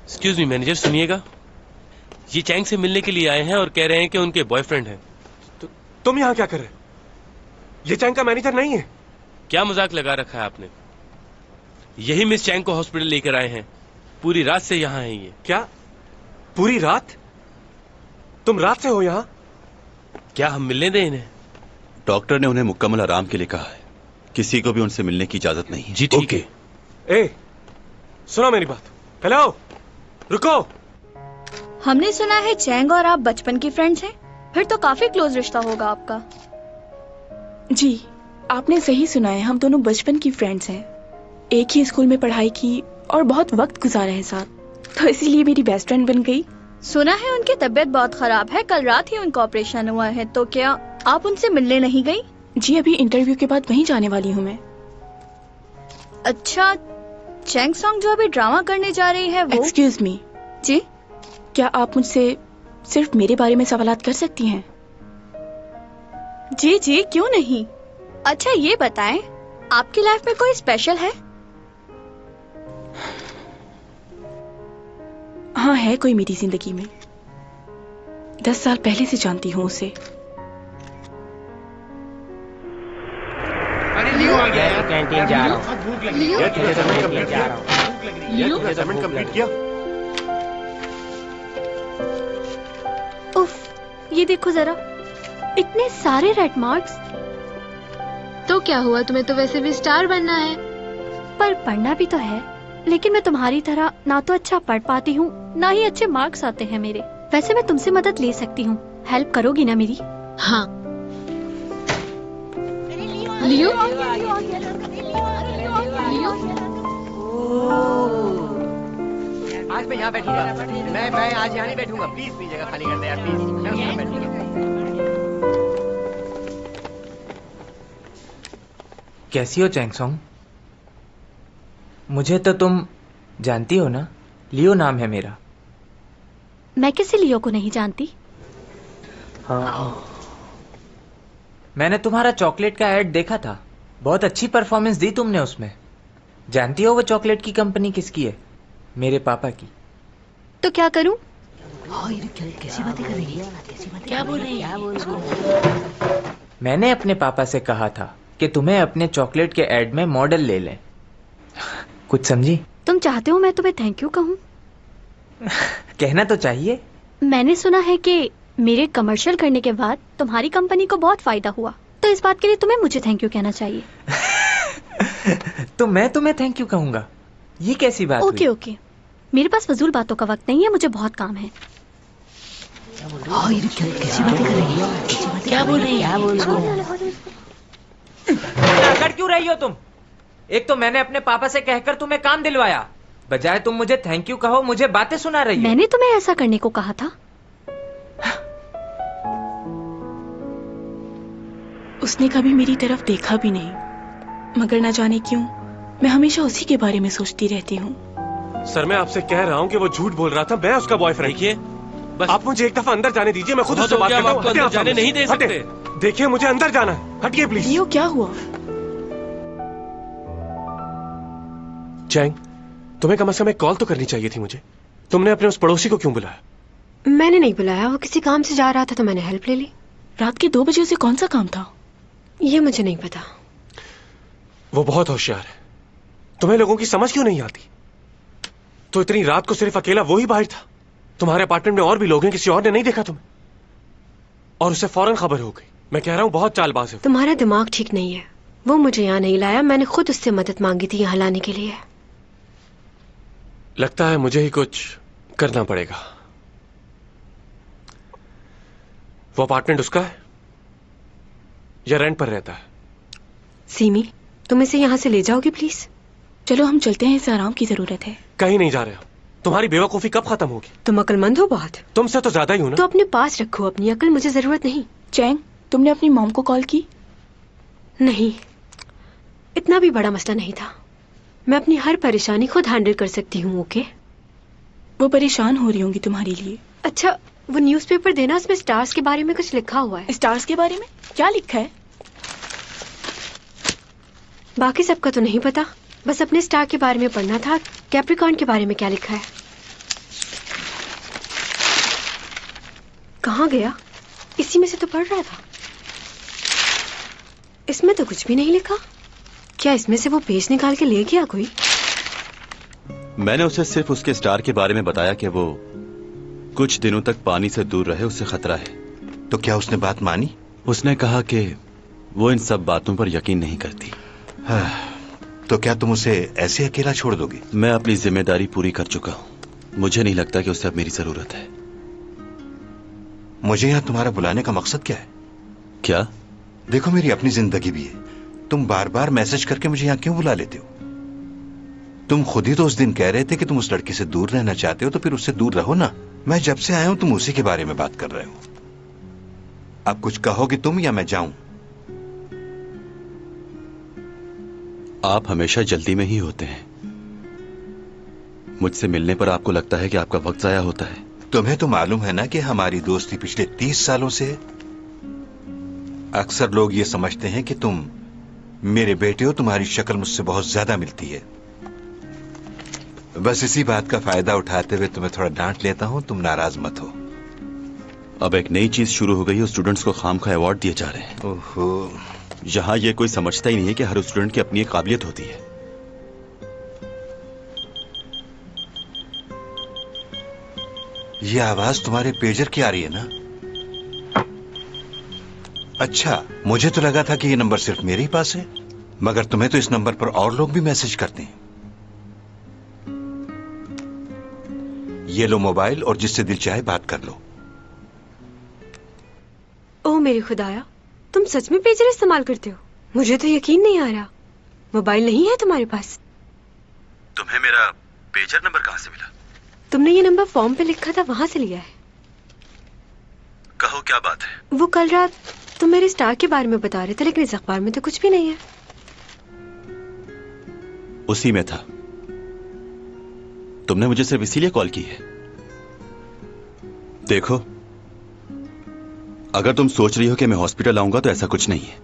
एक्सक्यूज मी मैनेजर, सुनिएगा। ये चैंग से मिलने के लिए आए हैं और कह रहे हैं कि उनके बॉयफ्रेंड हैं। तुम यहाँ क्या कर रहे हो? ये चैंग का मैनेजर नहीं है। क्या मजाक लगा रखा है आपने? यही मिस चैंग को हॉस्पिटल लेकर आए हैं। पूरी रात से यहाँ हैं ये। क्या पूरी रात? तुम रात से हो यहाँ? क्या हम मिलने दें इन्हें? डॉक्टर ने उन्हें मुकम्मल आराम के लिए कहा है। किसी को भी उनसे मिलने की इजाजत नहीं है। जी ठीक है। ए, सुनो मेरी बात। हेलो, रुको। हमने सुना है चैंग और आप बचपन के फ्रेंड्स हैं। फिर तो काफी क्लोज रिश्ता होगा आपका। जी, आपने सही सुना है, हम दोनों बचपन की फ्रेंड्स हैं। एक ही स्कूल में पढ़ाई की और बहुत वक्त गुजारा है साथ, तो इसीलिए मेरी बेस्ट फ्रेंड बन गई। सुना है उनकी तबीयत बहुत खराब है, कल रात ही उनका ऑपरेशन हुआ है, तो क्या आप उनसे मिलने नहीं गई? जी, अभी इंटरव्यू के बाद वहीं जाने वाली हूँ मैं। अच्छा, चैंग सॉन्ग जो अभी ड्रामा करने जा रही है वो? Excuse me. जी, क्या आप मुझसे सिर्फ मेरे बारे में सवालात कर सकती हैं? जी जी, क्यों नहीं। अच्छा ये बताएं, आपकी लाइफ में कोई स्पेशल है? हाँ, है कोई मेरी जिंदगी में। 10 साल पहले से जानती हूँ उसे। अरे लियो आ गया यार, कैंटीन जा रहा हूँ। भूख लगी है, कैंटीन जा रहा हूँ। लियो असाइनमेंट कंप्लीट किया? उफ, ये देखो जरा, इतने सारे रेड मार्क्स। तो क्या हुआ, तुम्हें तो वैसे भी स्टार बनना है। पर पढ़ना भी तो है, लेकिन मैं तुम्हारी तरह ना तो अच्छा पढ़ पाती हूँ, ना ही अच्छे मार्क्स आते हैं मेरे। वैसे मैं तुमसे मदद ले सकती हूँ, हेल्प करोगी ना मेरी? हाँ। लियो? आज मैं यहाँ बैठूंगा। मैं आज यहाँ नहीं बैठूंगा। प्लीज प्लीज जगह खाली कर दे यार, प्लीज। मैं यहाँ बैठूंगा। कैसी हो चैंग सॉन्ग? मुझे तो तुम जानती हो ना, लियो नाम है मेरा। मैं किसी लियो को नहीं जानती। हाँ। मैंने तुम्हारा चॉकलेट का ऐड देखा था, बहुत अच्छी परफॉर्मेंस दी तुमने उसमें। जानती हो वो चॉकलेट की कंपनी किसकी है? मेरे पापा की। तो क्या करूं? कैसी बातें कर रही है? क्या बोल रही है? मैंने अपने पापा से कहा था कि तुम्हें अपने चॉकलेट के ऐड में मॉडल ले लें। कुछ समझी? तुम चाहते हो मैं तुम्हें थैंक यू कहूं? कहना तो चाहिए। मैंने सुना है कि मेरे कमर्शियल करने के बाद तुम्हारी कंपनी को बहुत फायदा हुआ, तो इस बात के लिए तुम्हें मुझे थैंक यू कहना चाहिए। तो मैं तुम्हें थैंक यू कहूंगा? ये कैसी बात ओके हुई? ओके, मेरे पास फजूल बातों का वक्त नहीं है, मुझे बहुत काम है। कैसी बातें कर रही है? क्या बोल रही है? कर क्यों रही हो तुम? एक तो मैंने अपने पापा से कहकर तुम्हें काम दिलवाया, बजाय तुम मुझे थैंक यू कहो मुझे बातें सुना रही हो। मैंने तुम्हें ऐसा करने को कहा था? उसने कभी मेरी तरफ देखा भी नहीं, मगर ना जाने क्यों मैं हमेशा उसी के बारे में सोचती रहती हूँ। सर, मैं आपसे कह रहा हूँ कि वो झूठ बोल रहा था, मैं उसका बॉयफ्रेंड। देखिए, बस आप मुझे एक दफा अंदर जाने दीजिए, मैं खुद उससे बात करता हूँ। अंदर जाने नहीं दे सकते। देखिए, मुझे अंदर जाना है, हटिए प्लीज। लियो, क्या हुआ? चैंग, तुम्हें कम से कम एक कॉल तो करनी चाहिए थी मुझे। तुमने अपने उस पड़ोसी को क्यों बुलाया? मैंने नहीं बुलाया, वो किसी काम से जा रहा था तो मैंने हेल्प ले ली। रात के 2 बजे उसे कौन सा काम था? ये मुझे नहीं पता। वो बहुत होशियार है, तुम्हें लोगों की समझ क्यों नहीं आती? तो इतनी रात को सिर्फ अकेला वो ही बाहर था? तुम्हारे अपार्टमेंट में और भी लोग हैं, किसी और ने नहीं देखा तुम्हें? और उसे फौरन खबर हो गई। मैं कह रहा हूँ बहुत चालबाज है। तुम्हारा दिमाग ठीक नहीं है, वो मुझे यहाँ नहीं लाया, मैंने खुद उससे मदद मांगी थी यहाँ लाने के लिए। लगता है मुझे ही कुछ करना पड़ेगा। वो अपार्टमेंट उसका है या रेंट पर रहता है? सीमी, तुम इसे यहाँ से ले जाओगे प्लीज? चलो हम चलते हैं, इसे आराम की जरूरत है। कहीं नहीं जा रहे हो। तुम्हारी बेवकूफी कब खत्म होगी? तुम अक्लमंद हो बहुत। तुमसे तो ज्यादा ही हूं ना। तो अपने पास रखो अपनी अक्ल, मुझे जरूरत नहीं। चैंग, तुमने अपनी मॉम को कॉल की? नहीं, इतना भी बड़ा मसला नहीं था। मैं अपनी हर परेशानी खुद हैंडल कर सकती हूँ। ओके? वो परेशान हो रही होंगी तुम्हारे लिए। अच्छा, वो न्यूज़पेपर देना, उसमें स्टार्स के बारे में कुछ लिखा हुआ है। स्टार्स के बारे में क्या लिखा है? बाकी सबका तो नहीं पता, बस अपने स्टार के बारे में पढ़ना था। कैप्रिकॉर्न के बारे में क्या लिखा है? कहाँ गया? इसी में से तो पढ़ रहा था। इसमें तो कुछ भी नहीं लिखा। क्या इसमें से वो पेज निकाल के ले गया कोई? मैंने उसे सिर्फ उसके स्टार के बारे में बताया कि वो कुछ दिनों तक पानी से दूर रहे, उससे खतरा है। तो क्या उसने बात मानी? उसने कहा कि वो इन सब बातों पर यकीन नहीं करती। तो क्या तुम उसे ऐसे अकेला छोड़ दोगे? मैं अपनी जिम्मेदारी पूरी कर चुका हूँ। मुझे नहीं लगता कि उसे अब मेरी जरूरत है। मुझे यहाँ तुम्हारा बुलाने का मकसद क्या है? क्या? देखो, मेरी अपनी जिंदगी भी है। तुम बार बार मैसेज करके मुझे यहाँ क्यों बुला लेते हो? तुम खुद ही तो उस दिन कह रहे थे कि तुम उस लड़की से दूर रहना चाहते हो, तो फिर उससे दूर रहो ना। मैं जब से आया हूं तुम उसी के बारे में बात कर रहे हो। अब कुछ कहोगे तुम या मैं जाऊं? आप हमेशा जल्दी में ही होते हैं। मुझसे मिलने पर आपको लगता है कि आपका वक्त जाया होता है। तुम्हें तो मालूम है ना कि हमारी दोस्ती पिछले 30 सालों से है। अक्सर लोग ये समझते हैं कि तुम मेरे बेटे हो, तुम्हारी शक्ल मुझसे बहुत ज्यादा मिलती है। बस इसी बात का फायदा उठाते हुए तुम्हें थोड़ा डांट लेता हूं, तुम नाराज मत हो। अब एक नई चीज शुरू हो गई है, स्टूडेंट्स को खामखा अवार्ड दिए जा रहे हैं। ओहो, यहां ये कोई समझता ही नहीं है कि हर स्टूडेंट की अपनी एक काबिलियत होती है। ये आवाज तुम्हारे पेजर की आ रही है ना? अच्छा, मुझे तो लगा था कि ये नंबर सिर्फ मेरे ही पास है, मगर तुम्हें तो इस नंबर पर और लोग भी मैसेज करते हैं। ये लो मोबाइल और जिससे दिल चाहे बात कर लो। ओ मेरे खुदाया, तुम सच में पेजर इस्तेमाल करते हो? मुझे तो यकीन नहीं आ रहा। मोबाइल नहीं है तुम्हारे पास? तुम्हें मेरा पेजर नंबर कहां से मिला? तुमने ये नंबर फॉर्म पे लिखा था, वहां से लिया है। कहो क्या बात है? वो कल रात तुम मेरे स्टार के बारे में बता रहे थे, लेकिन इस अखबार में तो कुछ भी नहीं है। उसी में था। तुमने मुझे सिर्फ इसीलिए कॉल की है। देखो, अगर तुम सोच रही हो कि मैं हॉस्पिटल आऊंगा तो ऐसा कुछ नहीं है।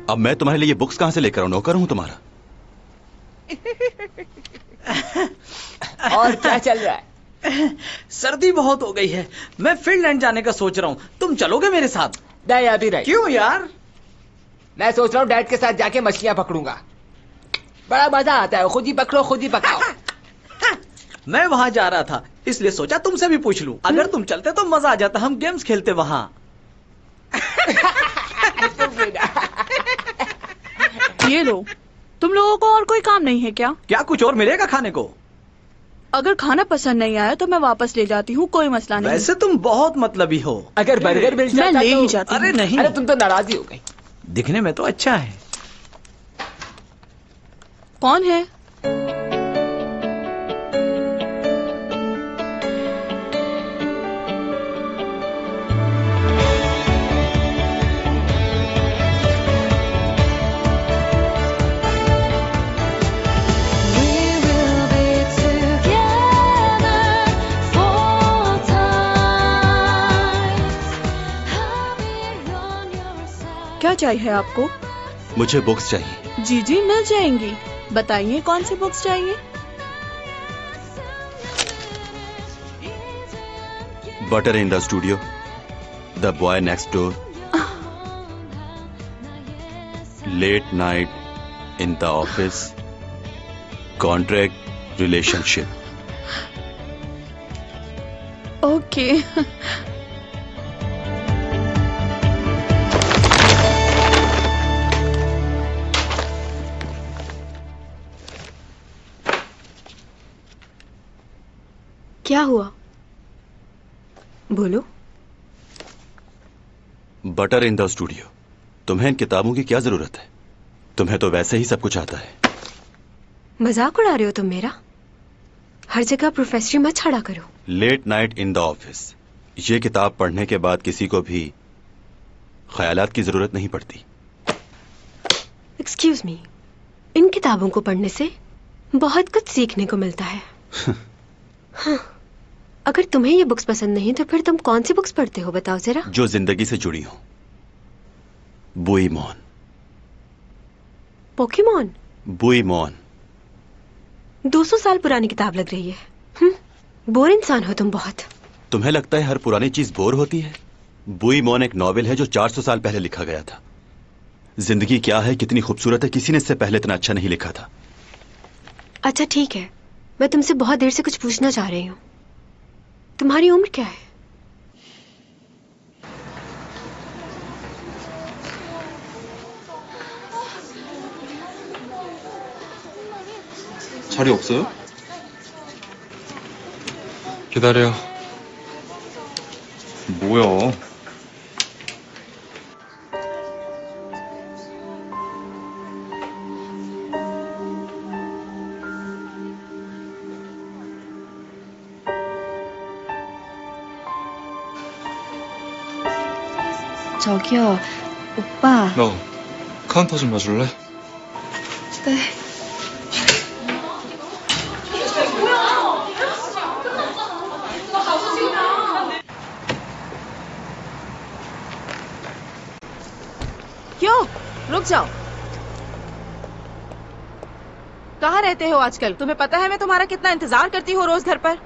अब मैं तुम्हारे लिए ये बुक्स कहां से लेकर आऊं? नौकर हूं तुम्हारा? और क्या चल रहा है? सर्दी बहुत हो गई है, मैं फिनलैंड जाने का सोच रहा हूँ। तुम चलोगे मेरे साथ? नहीं अभी नहीं। क्यों यार? मैं सोच रहा हूँ डैड के साथ जाके मछलियां पकड़ूंगा। बड़ा मजा आता है, खुद ही पकड़ो खुद ही पकाओ। मैं वहां जा रहा था, इसलिए सोचा तुमसे भी पूछ लूं। अगर तुम चलते तो मजा आ जाता, हम गेम्स खेलते वहां। ये लो, तुम लोगों को और कोई काम नहीं है क्या? क्या कुछ और मिलेगा खाने को? अगर खाना पसंद नहीं आया तो मैं वापस ले जाती हूँ, कोई मसला नहीं। वैसे तुम बहुत मतलबी हो। अगर बर्गर मिल जाता मैं ले तो... ही जाती। अरे नहीं, अरे तुम तो नाराज ही हो गई। दिखने में तो अच्छा है। कौन है? क्या चाहिए आपको? मुझे बुक्स चाहिए। जी जी मिल जाएंगी। बताइए कौन सी बुक्स चाहिए? Butter in the studio, the boy next door, late night in the office, contract relationship. Okay. क्या हुआ? बोलो। Butter in the studio. तुम्हें इन किताबों की क्या जरूरत है? तुम्हें तो वैसे ही सब कुछ आता है। मजाक उड़ा रहे हो तुम मेरा? हर जगह प्रोफेसरी मत छाड़ा करो। Late night in the office, ये किताब पढ़ने के बाद किसी को भी ख्यालात की जरूरत नहीं पड़ती। एक्सक्यूज मी, इन किताबों को पढ़ने से बहुत कुछ सीखने को मिलता है। हाँ, अगर तुम्हें ये बुक्स पसंद नहीं तो फिर तुम कौन सी बुक्स पढ़ते हो बताओ जरा? जो जिंदगी से जुड़ी हो। बुईमॉन। पोकेमॉन? बुईमॉन। 200 साल पुरानी किताब लग रही है। बोर इंसान हो तुम बहुत। तुम्हें लगता है हर पुरानी चीज बोर होती है? बुईमॉन एक नॉवेल है जो 400 साल पहले लिखा गया था। जिंदगी क्या है, कितनी खूबसूरत है, किसी ने इससे पहले इतना अच्छा नहीं लिखा था। अच्छा ठीक है, मैं तुमसे बहुत देर से कुछ पूछना चाह रही हूँ। तुम्हारी उम्र क्या है? 자리 없어요? 기다려. 뭐야? 저기요, 오빠. 너 카운터 좀 봐줄래? 네. क्यों? रुक जाओ। कहाँ रहते हो आजकल? तुम्हें पता है मैं तुम्हारा कितना इंतजार करती हूँ रोज घर पर।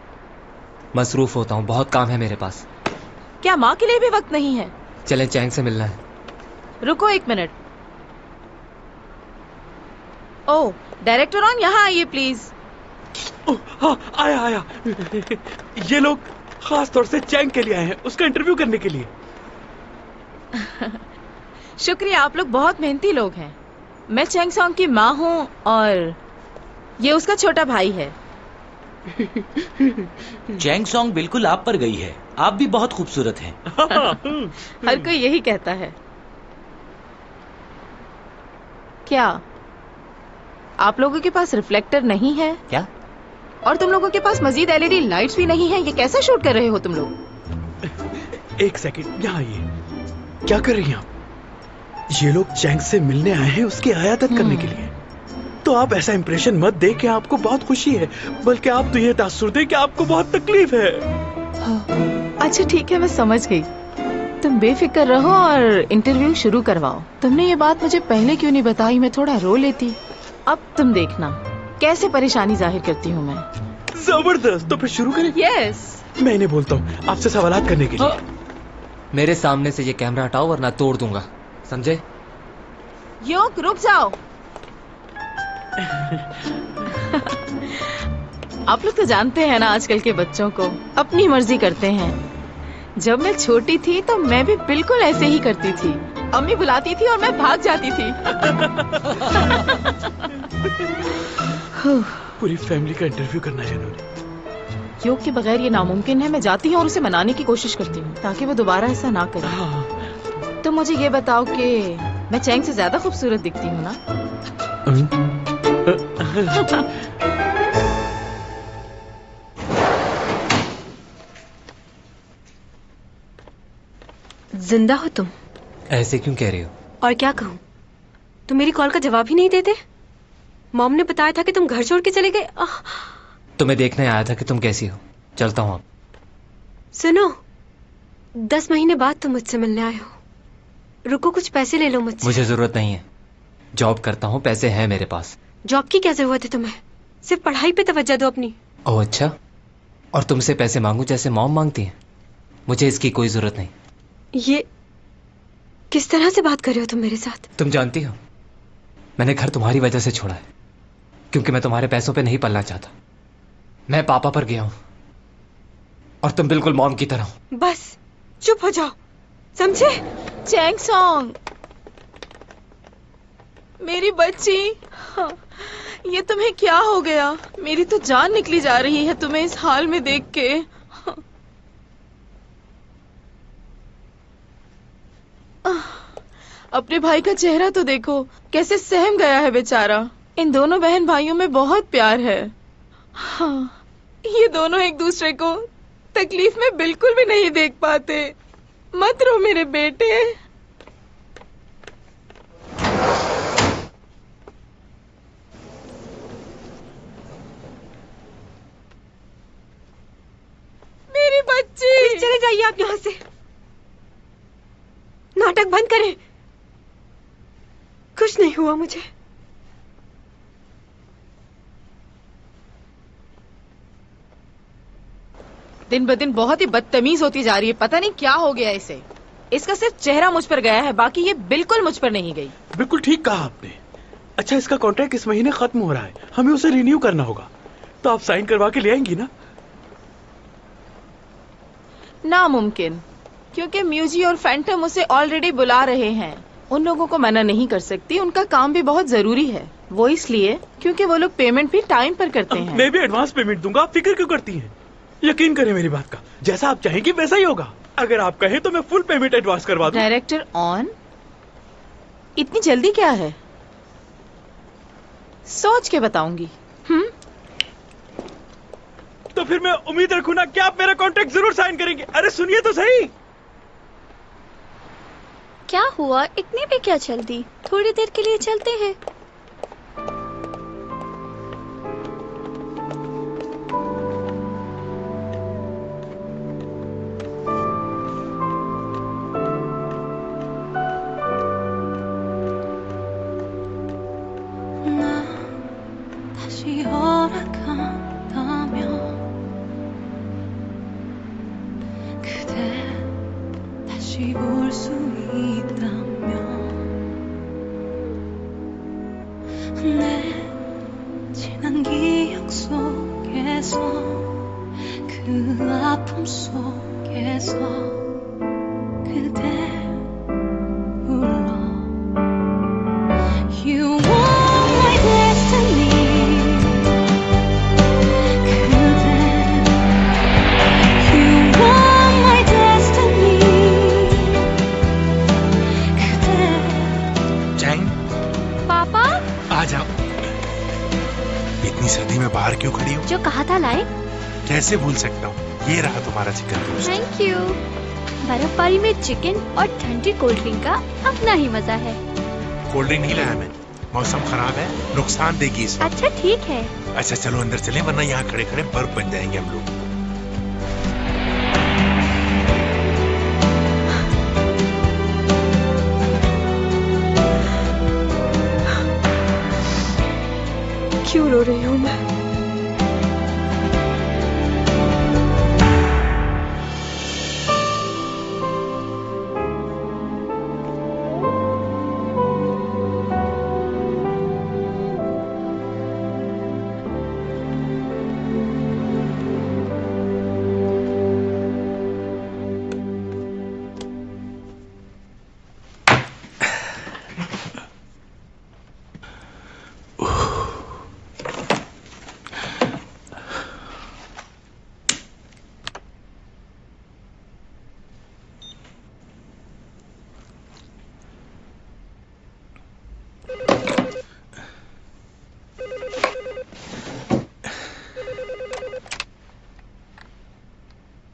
मसरूफ होता हूँ, बहुत काम है मेरे पास। क्या माँ के लिए भी वक्त नहीं है? चलें, चैंग से मिलना है। रुको 1 मिनट। ओह, डायरेक्टर ऑन, यहाँ आइए प्लीज। हाँ, आया। ये लोग खास तौर से चैंग के लिए आए हैं, उसका इंटरव्यू करने के लिए। शुक्रिया, आप लोग बहुत मेहनती लोग हैं। मैं चैंग सॉन्ग की माँ हूँ और ये उसका छोटा भाई है। चैंग सॉन्ग बिल्कुल आप पर गई है। आप भी बहुत खूबसूरत हैं। हर कोई यही कहता है। क्या आप लोगों के पास रिफ्लेक्टर नहीं है क्या? और तुम लोगों के पास मजीद LED लाइट्स भी नहीं है? ये कैसा शूट कर रहे हो तुम लोग? 1 सेकंड, यहाँ आइए। क्या कर रही हैं आप? ये लोग चैंग से मिलने आए हैं उसकी आयादत करने के लिए। तो आप ऐसा इंप्रेशन मत दे कि आपको बहुत खुशी है, बल्कि आप तो ये तासुर दे कि आपको बहुत तकलीफ है। अच्छा ठीक है, मैं समझ गई। तुम बेफिक्र रहो और इंटरव्यू शुरू करवाओ। तुमने ये बात मुझे पहले क्यों नहीं बताई? मैं थोड़ा रो लेती। अब तुम देखना कैसे परेशानी जाहिर करती हूँ मैं। जबरदस्त, तो फिर शुरू करें? यस। मैं इन्हें बोलता हूँ आपसे सवालात करने के लिए। मेरे सामने से ये कैमरा हटाओ वरना तोड़ दूंगा, समझे? योग, रुक जाओ। आप लोग तो जानते हैं ना आजकल के बच्चों को, अपनी मर्जी करते हैं। जब मैं छोटी थी तो मैं भी बिल्कुल ऐसे ही करती थी। अम्मी बुलाती थी और मैं भाग जाती थी। पूरी फैमिली का इंटरव्यू करना है इन्होंने। योग के बगैर ये नामुमकिन है। मैं जाती हूँ और उसे मनाने की कोशिश करती हूँ ताकि वो दोबारा ऐसा ना करे। तो मुझे ये बताओ कि मैं चैंग से ज्यादा खूबसूरत दिखती हूँ ना? जिंदा हो तुम? ऐसे क्यों कह रही हो? और क्या कहूँ, तुम मेरी कॉल का जवाब ही नहीं देते। मॉम ने बताया था कि तुम घर छोड़ के चले गए। तुम्हें देखने आया था कि तुम कैसी हो। चलता हूँ अब। सुनो, 10 महीने बाद तुम मुझसे मिलने आए हो। रुको, कुछ पैसे ले लो मुझसे। मुझे जरूरत नहीं है, जॉब करता हूँ, पैसे हैं मेरे पास। जॉब की क्या जरूरत है तुम्हें? सिर्फ पढ़ाई पे तवज्जो दो अपनी। ओह अच्छा, और तुमसे पैसे मांगू जैसे मॉम मांगती है? मुझे इसकी कोई जरूरत नहीं। ये किस तरह से बात कर रहे हो तुम मेरे साथ? तुम जानती हो, मैंने घर तुम्हारी वजह से छोड़ा है, क्योंकि मैं तुम्हारे पैसों पे नहीं पलना चाहता। मैं पापा पर गया हूं और तुम बिल्कुल मॉम की तरह हो। बस चुप हो जाओ, समझे? चैंग सॉन्ग, मेरी बच्ची, ये तुम्हें क्या हो गया? मेरी तो जान निकली जा रही है तुम्हें इस हाल में देख के। अपने भाई का चेहरा तो देखो, कैसे सहम गया है बेचारा। इन दोनों बहन भाइयों में बहुत प्यार है। हाँ, ये दोनों एक दूसरे को तकलीफ में बिल्कुल भी नहीं देख पाते। मत रो मेरे बेटे। मेरी बच्ची, चले जाइए आप यहाँ से। नाटक बंद करें। कुछ नहीं हुआ मुझे। दिन ब दिन बहुत ही बदतमीज होती जा रही है, पता नहीं क्या हो गया इसे। इसका सिर्फ चेहरा मुझ पर गया है, बाकी ये बिल्कुल मुझ पर नहीं गई। बिल्कुल ठीक कहा आपने। अच्छा, इसका कॉन्ट्रैक्ट इस महीने खत्म हो रहा है, हमें उसे रिन्यू करना होगा, तो आप साइन करवा के ले आएंगी ना? नामुमकिन, क्योंकि म्यूजी और फैंटम उसे ऑलरेडी बुला रहे हैं। उन लोगों को मना नहीं कर सकती, उनका काम भी बहुत जरूरी है। वो इसलिए क्योंकि वो लोग पेमेंट भी टाइम पर करते हैं। मैं भी एडवांस पेमेंट दूंगा, आप फिक्र क्यों करती हैं? यकीन करें मेरी बात का, जैसा आप चाहेंगी वैसा ही होगा। अगर आप कहें तो मैं फुल पेमेंट एडवांस करवा दूं। डायरेक्टर ऑन, इतनी जल्दी क्या है? सोच के बताऊंगी। तो फिर मैं उम्मीद रखूं ना कि आप मेरा कॉन्ट्रैक्ट जरूर साइन करेंगे। अरे सुनिए तो सही। क्या हुआ, इतनी भी क्या जल्दी? थोड़ी देर के लिए चलते हैं। 다시 허락한다면 그대 다시 볼 수 있다면 내 지난 기억 속에서 그 아픔 속에서 그대 불러 You are my destiny आ जाओ। इतनी सर्दी में बाहर क्यों खड़ी हो? जो कहा था लाए। कैसे भूल सकता हूँ, ये रहा तुम्हारा चिकन रोस्ट। Thank you. बर्फबारी में चिकन और ठंडी कोल्ड ड्रिंक का अपना ही मजा है। कोल्ड ड्रिंक नहीं लाया मैं, मौसम खराब है, नुकसान देगी इस वक्त। अच्छा ठीक है। अच्छा चलो अंदर चलें, वरना यहाँ खड़े खड़े बर्फ बन जाएंगे हम लोग। क्यों रो रही हूँ मैं?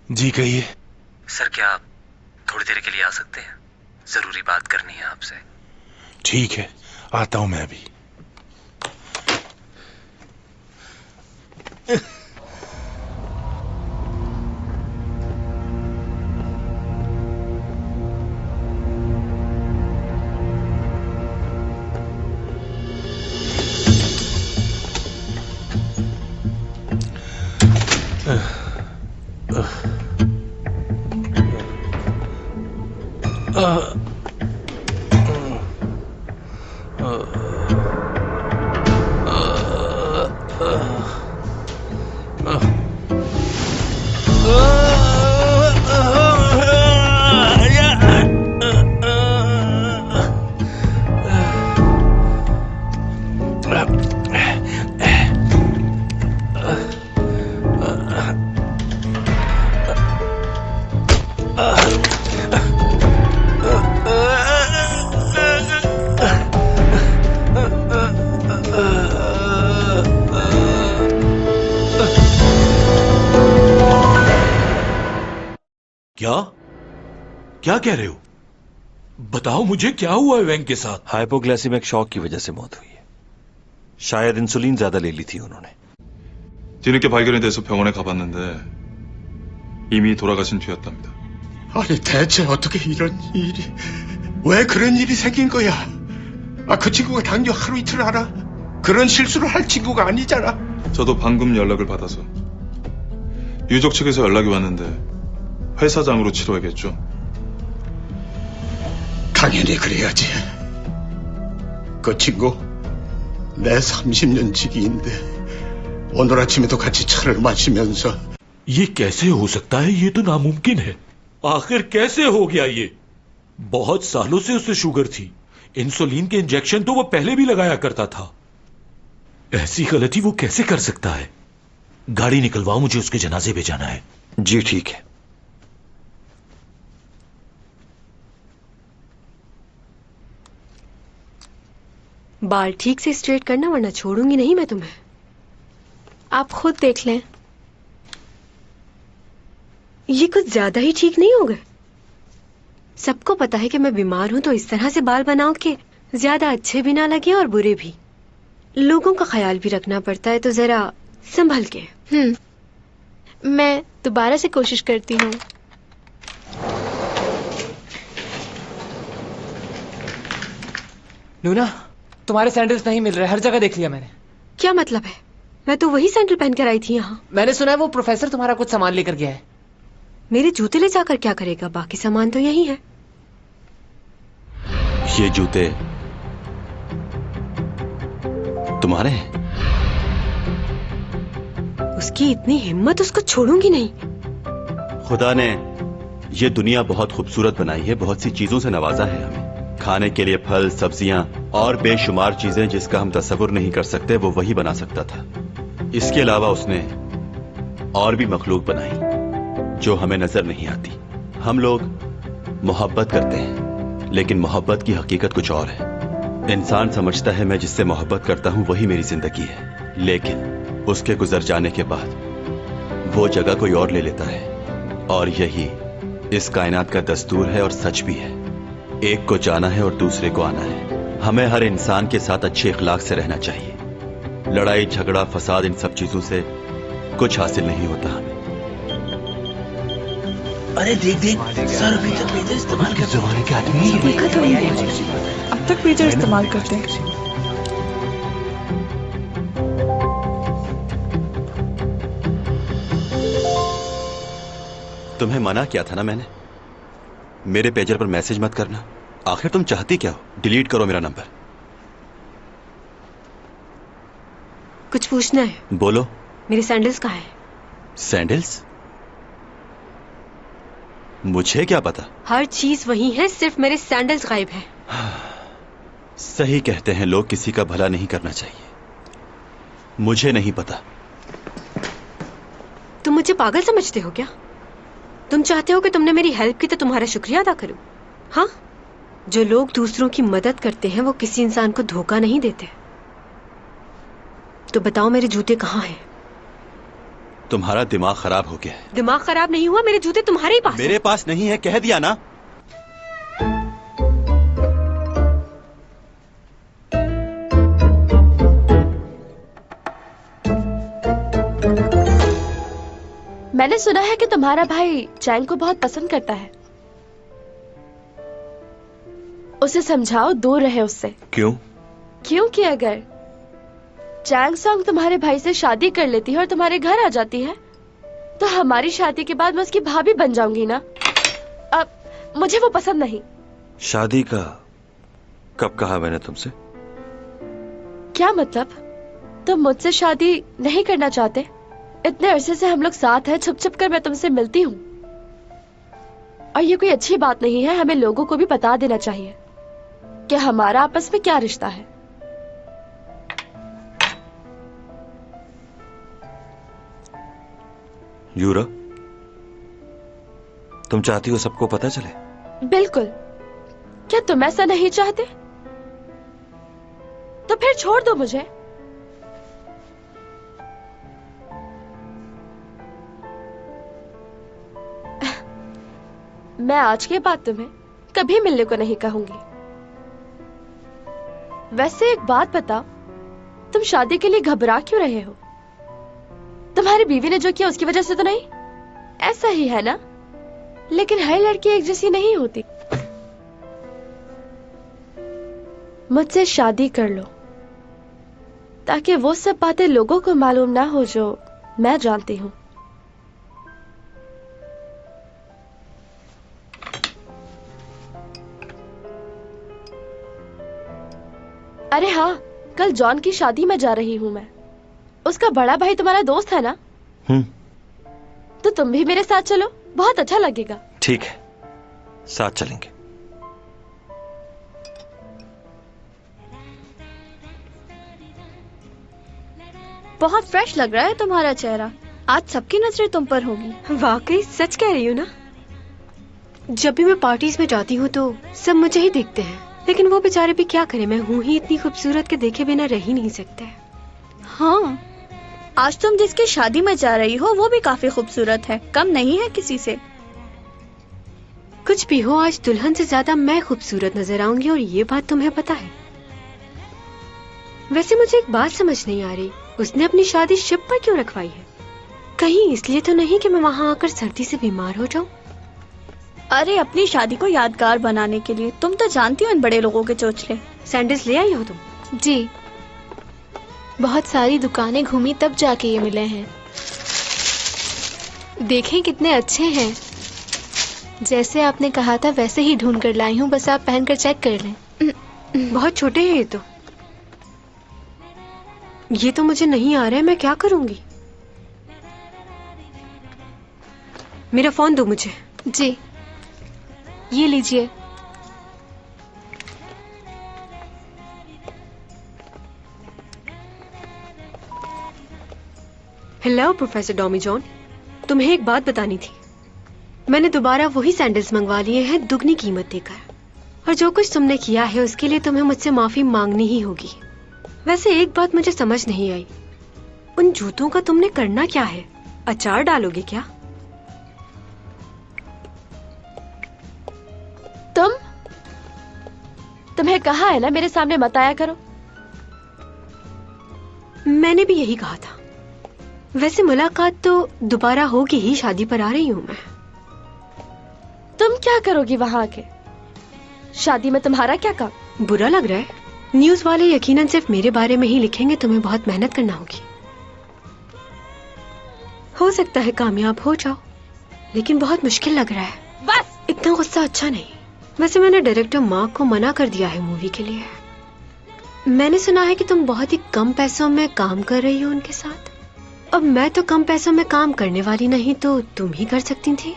जी कहिए। सर क्या आप थोड़ी देर के लिए आ सकते हैं? जरूरी बात करनी है आपसे। ठीक है, आता हूं मैं अभी। क्या कह रहे हो? बताओ मुझे, क्या हुआ है वेंग के साथ? हाइपोग्लाइसेमिक शॉक की वजह से मौत हुई है। शायद इंसुलिन ज्यादा ले ली थी उन्होंने। 뒤늦게 발견이 돼서 병원에 가봤는데 이미 돌아가신 뒤였답니다. 아니 대체 어떻게 이런 일이, 왜 그런 일이 생긴 거야? 그 친구가 당뇨 하루 이틀 알아? 그런 실수를 할 친구가 아니잖아. 저도 방금 연락을 받아서 유족 측에서 연락이 왔는데 회사장으로 치러야겠죠. 당연히 그래야지. 그 친구 내 30년 지기인데 오늘 아침에도 같이 차를 마시면서 ये कैसे हो सकता है? ये तो नामुमकिन है। आखिर कैसे हो गया ये? बहुत सालों से उसे शुगर थी। इंसुलिन के इंजेक्शन तो वो पहले भी लगाया करता था। ऐसी गलती वो कैसे कर सकता है? गाड़ी निकलवाओ, मुझे उसके जनाजे पे जाना है। जी ठीक है। बाल ठीक से स्ट्रेट करना, वरना छोड़ूंगी नहीं मैं तुम्हें। आप खुद देख लें। ये कुछ ज्यादा ही ठीक नहीं हो गए? सबको पता है कि मैं बीमार हूं, तो इस तरह से बाल बनाओ कि ज्यादा अच्छे भी ना लगे और बुरे भी। लोगों का ख्याल भी रखना पड़ता है, तो जरा संभल के। मैं दोबारा से कोशिश करती हूँ। लूना, तुम्हारे सैंडल्स नहीं मिल रहे, हर जगह देख लिया मैंने। क्या मतलब है? मैं तो वही सैंडल पहन कर आई थी यहाँ। मैंने सुना है वो प्रोफेसर तुम्हारा कुछ सामान लेकर गया है। मेरे जूते ले जाकर क्या करेगा? बाकी सामान तो यही है। ये जूते तुम्हारे हैं? उसकी इतनी हिम्मत, उसको छोड़ूंगी नहीं। खुदा ने ये दुनिया बहुत खूबसूरत बनाई है, बहुत सी चीजों से नवाजा है हमें। खाने के लिए फल, सब्जियां और बेशुमार चीजें जिसका हम तस्वुर नहीं कर सकते, वो वही बना सकता था। इसके अलावा उसने और भी मखलूक बनाई जो हमें नजर नहीं आती। हम लोग मोहब्बत करते हैं, लेकिन मोहब्बत की हकीकत कुछ और है। इंसान समझता है मैं जिससे मोहब्बत करता हूं वही मेरी जिंदगी है, लेकिन उसके गुजर जाने के बाद वो जगह कोई और ले लेता है। और यही इस कायनात का दस्तूर है और सच भी है। एक को जाना है और दूसरे को आना है। हमें हर इंसान के साथ अच्छे इखलाक से रहना चाहिए। लड़ाई, झगड़ा, फसाद, इन सब चीजों से कुछ हासिल नहीं होता हमें। अरे देख देख, सर अभी तक पेजर इस्तेमाल करते हैं। जमाने के आदमी देखा तो नहीं, अब तक पेजर इस्तेमाल करते हैं। तुम्हें मना किया था ना मैंने, मेरे पेजर पर मैसेज मत करना। आखिर तुम चाहती क्या हो? डिलीट करो मेरा नंबर। कुछ पूछना है? बोलो। मेरे सैंडल्स कहाँ हैं? सैंडल्स? मुझे क्या पता? हर चीज वही है, सिर्फ मेरे सैंडल्स गायब हैं। सही कहते हैं लोग, किसी का भला नहीं करना चाहिए। मुझे नहीं पता। तुम मुझे पागल समझते हो क्या? तुम चाहते हो कि तुमने मेरी हेल्प की तो तुम्हारा शुक्रिया अदा करूं? हाँ? जो लोग दूसरों की मदद करते हैं वो किसी इंसान को धोखा नहीं देते। तो बताओ मेरे जूते कहाँ हैं? तुम्हारा दिमाग खराब हो गया है। दिमाग खराब नहीं हुआ, मेरे जूते तुम्हारे ही पास। मेरे पास नहीं है, कह दिया ना। मैंने सुना है कि तुम्हारा भाई चैंग को बहुत पसंद करता है। उसे समझाओ दूर रहे उससे। क्यों? क्योंकि अगर चैंग सॉन्ग तुम्हारे भाई से शादी कर लेती है और तुम्हारे घर आ जाती है, तो हमारी शादी के बाद मैं उसकी भाभी बन जाऊंगी ना। अब मुझे वो पसंद नहीं। शादी का कब कहा मैंने तुमसे? क्या मतलब? तुम मुझसे शादी नहीं करना चाहते? इतने अरसे से हम लोग साथ हैं, छुप छुप कर मैं तुमसे मिलती हूँ। और ये कोई अच्छी बात नहीं है। हमें लोगों को भी बता देना चाहिए कि हमारा आपस में क्या रिश्ता है। यूरा, तुम चाहती हो सबको पता चले? बिल्कुल। क्या तुम ऐसा नहीं चाहते? तो फिर छोड़ दो मुझे। मैं आज के बाद तुम्हें कभी मिलने को नहीं कहूंगी। वैसे एक बात बताओ, तुम शादी के लिए घबरा क्यों रहे हो? तुम्हारी बीवी ने जो किया उसकी वजह से तो नहीं? ऐसा ही है ना? लेकिन हर लड़की एक जैसी नहीं होती। मुझसे शादी कर लो, ताकि वो सब बातें लोगों को मालूम ना हो जो मैं जानती हूँ। अरे हाँ, कल जॉन की शादी में जा रही हूँ मैं। उसका बड़ा भाई तुम्हारा दोस्त है ना? तो तुम भी मेरे साथ चलो, बहुत अच्छा लगेगा। ठीक है, साथ चलेंगे। बहुत फ्रेश लग रहा है तुम्हारा चेहरा। आज सबकी नजरें तुम पर होगी। वाकई सच कह रही हूँ ना? जब भी मैं पार्टीज में जाती हूँ तो सब मुझे ही देखते हैं, लेकिन वो बेचारे भी क्या करें, मैं हूँ ही इतनी खूबसूरत के देखे बिना रह ही नहीं सकते। हाँ, आज तुम जिसकी शादी में जा रही हो वो भी काफी खूबसूरत है, कम नहीं है किसी से। कुछ भी हो, आज दुल्हन से ज्यादा मैं खूबसूरत नजर आऊंगी, और ये बात तुम्हें पता है। वैसे मुझे एक बात समझ नहीं आ रही, उसने अपनी शादी शिप पर क्यों रखवाई है? कहीं इसलिए तो नहीं कि मैं वहाँ आकर सर्दी से बीमार हो जाऊं? अरे अपनी शादी को यादगार बनाने के लिए। तुम तो जानती हो इन बड़े लोगों के चोचले। सैंडल्स ले आई हो तुम? जी, बहुत सारी दुकानें घूमी तब जाके ये मिले हैं। देखें कितने अच्छे हैं, जैसे आपने कहा था वैसे ही ढूंढ कर लाई हूँ, बस आप पहनकर चेक कर लें। बहुत छोटे हैं ये तो मुझे नहीं आ रहा है, मैं क्या करूंगी? मेरा फोन दो मुझे। जी, ये लीजिए। हेलो प्रोफेसर डॉमी जॉन, तुम्हें एक बात बतानी थी। मैंने दोबारा वही सैंडल्स मंगवा लिए हैं दुगनी कीमत देकर, और जो कुछ तुमने किया है उसके लिए तुम्हें मुझसे माफी मांगनी ही होगी। वैसे एक बात मुझे समझ नहीं आई, उन जूतों का तुमने करना क्या है? अचार डालोगे क्या? तुम्हें कहा है ना मेरे सामने मत आया करो। मैंने भी यही कहा था। वैसे मुलाकात तो दोबारा होगी ही, शादी पर आ रही हूँ मैं। तुम क्या करोगी वहां आके? शादी में तुम्हारा क्या काम? बुरा लग रहा है? न्यूज वाले यकीनन सिर्फ मेरे बारे में ही लिखेंगे, तुम्हें बहुत मेहनत करना होगी। हो सकता है कामयाब हो जाओ, लेकिन बहुत मुश्किल लग रहा है। बस इतना गुस्सा अच्छा नहीं। वैसे मैंने डायरेक्टर मार्क को मना कर दिया है मूवी के लिए। मैंने सुना है कि तुम बहुत ही कम पैसों में काम कर रही हो उनके साथ। अब मैं तो कम पैसों में काम करने वाली नहीं, तो तुम ही कर सकती थी।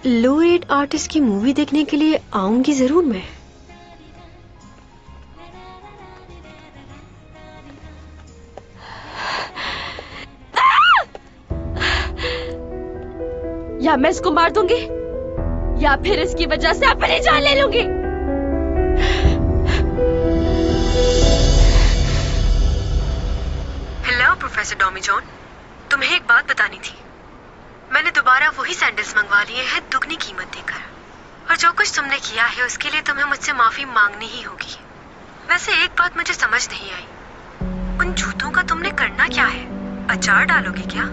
लो रेट आर्टिस्ट की मूवी देखने के लिए आऊंगी जरूर मैं। या मैं इसको मार दूंगी, या फिर इसकी वजह से अपनी जान ले लूंगी। हेलो प्रोफेसर डॉमी जॉन, तुम्हें एक बात बतानी थी। मैंने दोबारा वही सैंडल्स मंगवा लिए हैं दुगनी कीमत देकर, और जो कुछ तुमने किया है उसके लिए तुम्हें मुझसे माफी मांगनी ही होगी। वैसे एक बात मुझे समझ नहीं आई, उन जूतों का तुमने करना क्या है? अचार डालोगे क्या?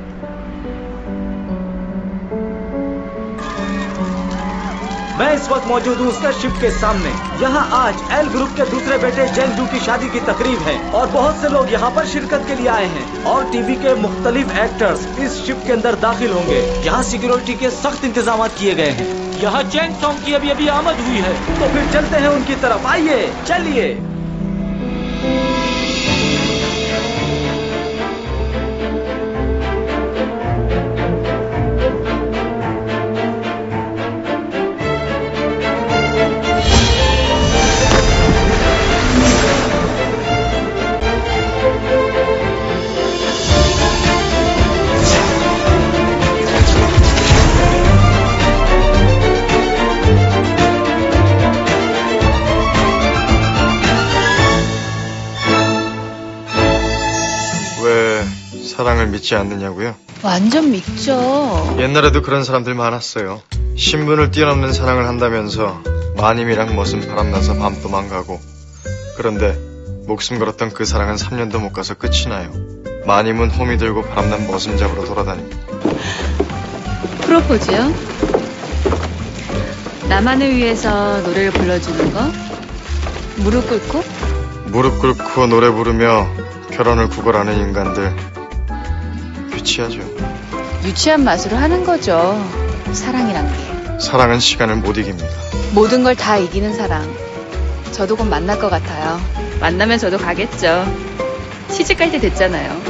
मैं इस वक्त मौजूद हूँ उसका शिप के सामने। यहाँ आज एल ग्रुप के दूसरे बेटे जेन डू की शादी की तकरीब है, और बहुत से लोग यहाँ पर शिरकत के लिए आए हैं, और टीवी के मुख्तलिफ एक्टर्स इस शिप के अंदर दाखिल होंगे। यहाँ सिक्योरिटी के सख्त इंतजाम किए गए हैं। यहाँ चैंग सॉन्ग की अभी अभी आमद हुई है। तो फिर चलते हैं उनकी तरफ, आइए चलिए। 사랑을 믿지 않느냐고요? 완전 믿죠. 옛날에도 그런 사람들 많았어요. 신분을 뛰어넘는 사랑을 한다면서 마님이랑 무슨 바람나서 밤 도망가고. 그런데 목숨 걸었던 그 사랑은 3년도 못 가서 끝이 나요. 마님은 호미 들고 바람난 머슴 잡으러 돌아다닙니다. 프로포즈요? 나만을 위해서 노래를 불러주는 거? 무릎 꿇고? 무릎 꿇고 노래 부르며 결혼을 구걸하는 인간들 유치하죠. 유치한 맛으로 하는 거죠. 사랑이란 게. 사랑은 시간을 못 이깁니다. 모든 걸 다 이기는 사랑. 저도 곧 만날 것 같아요. 만나면 저도 가겠죠. 시집 갈 때 됐잖아요.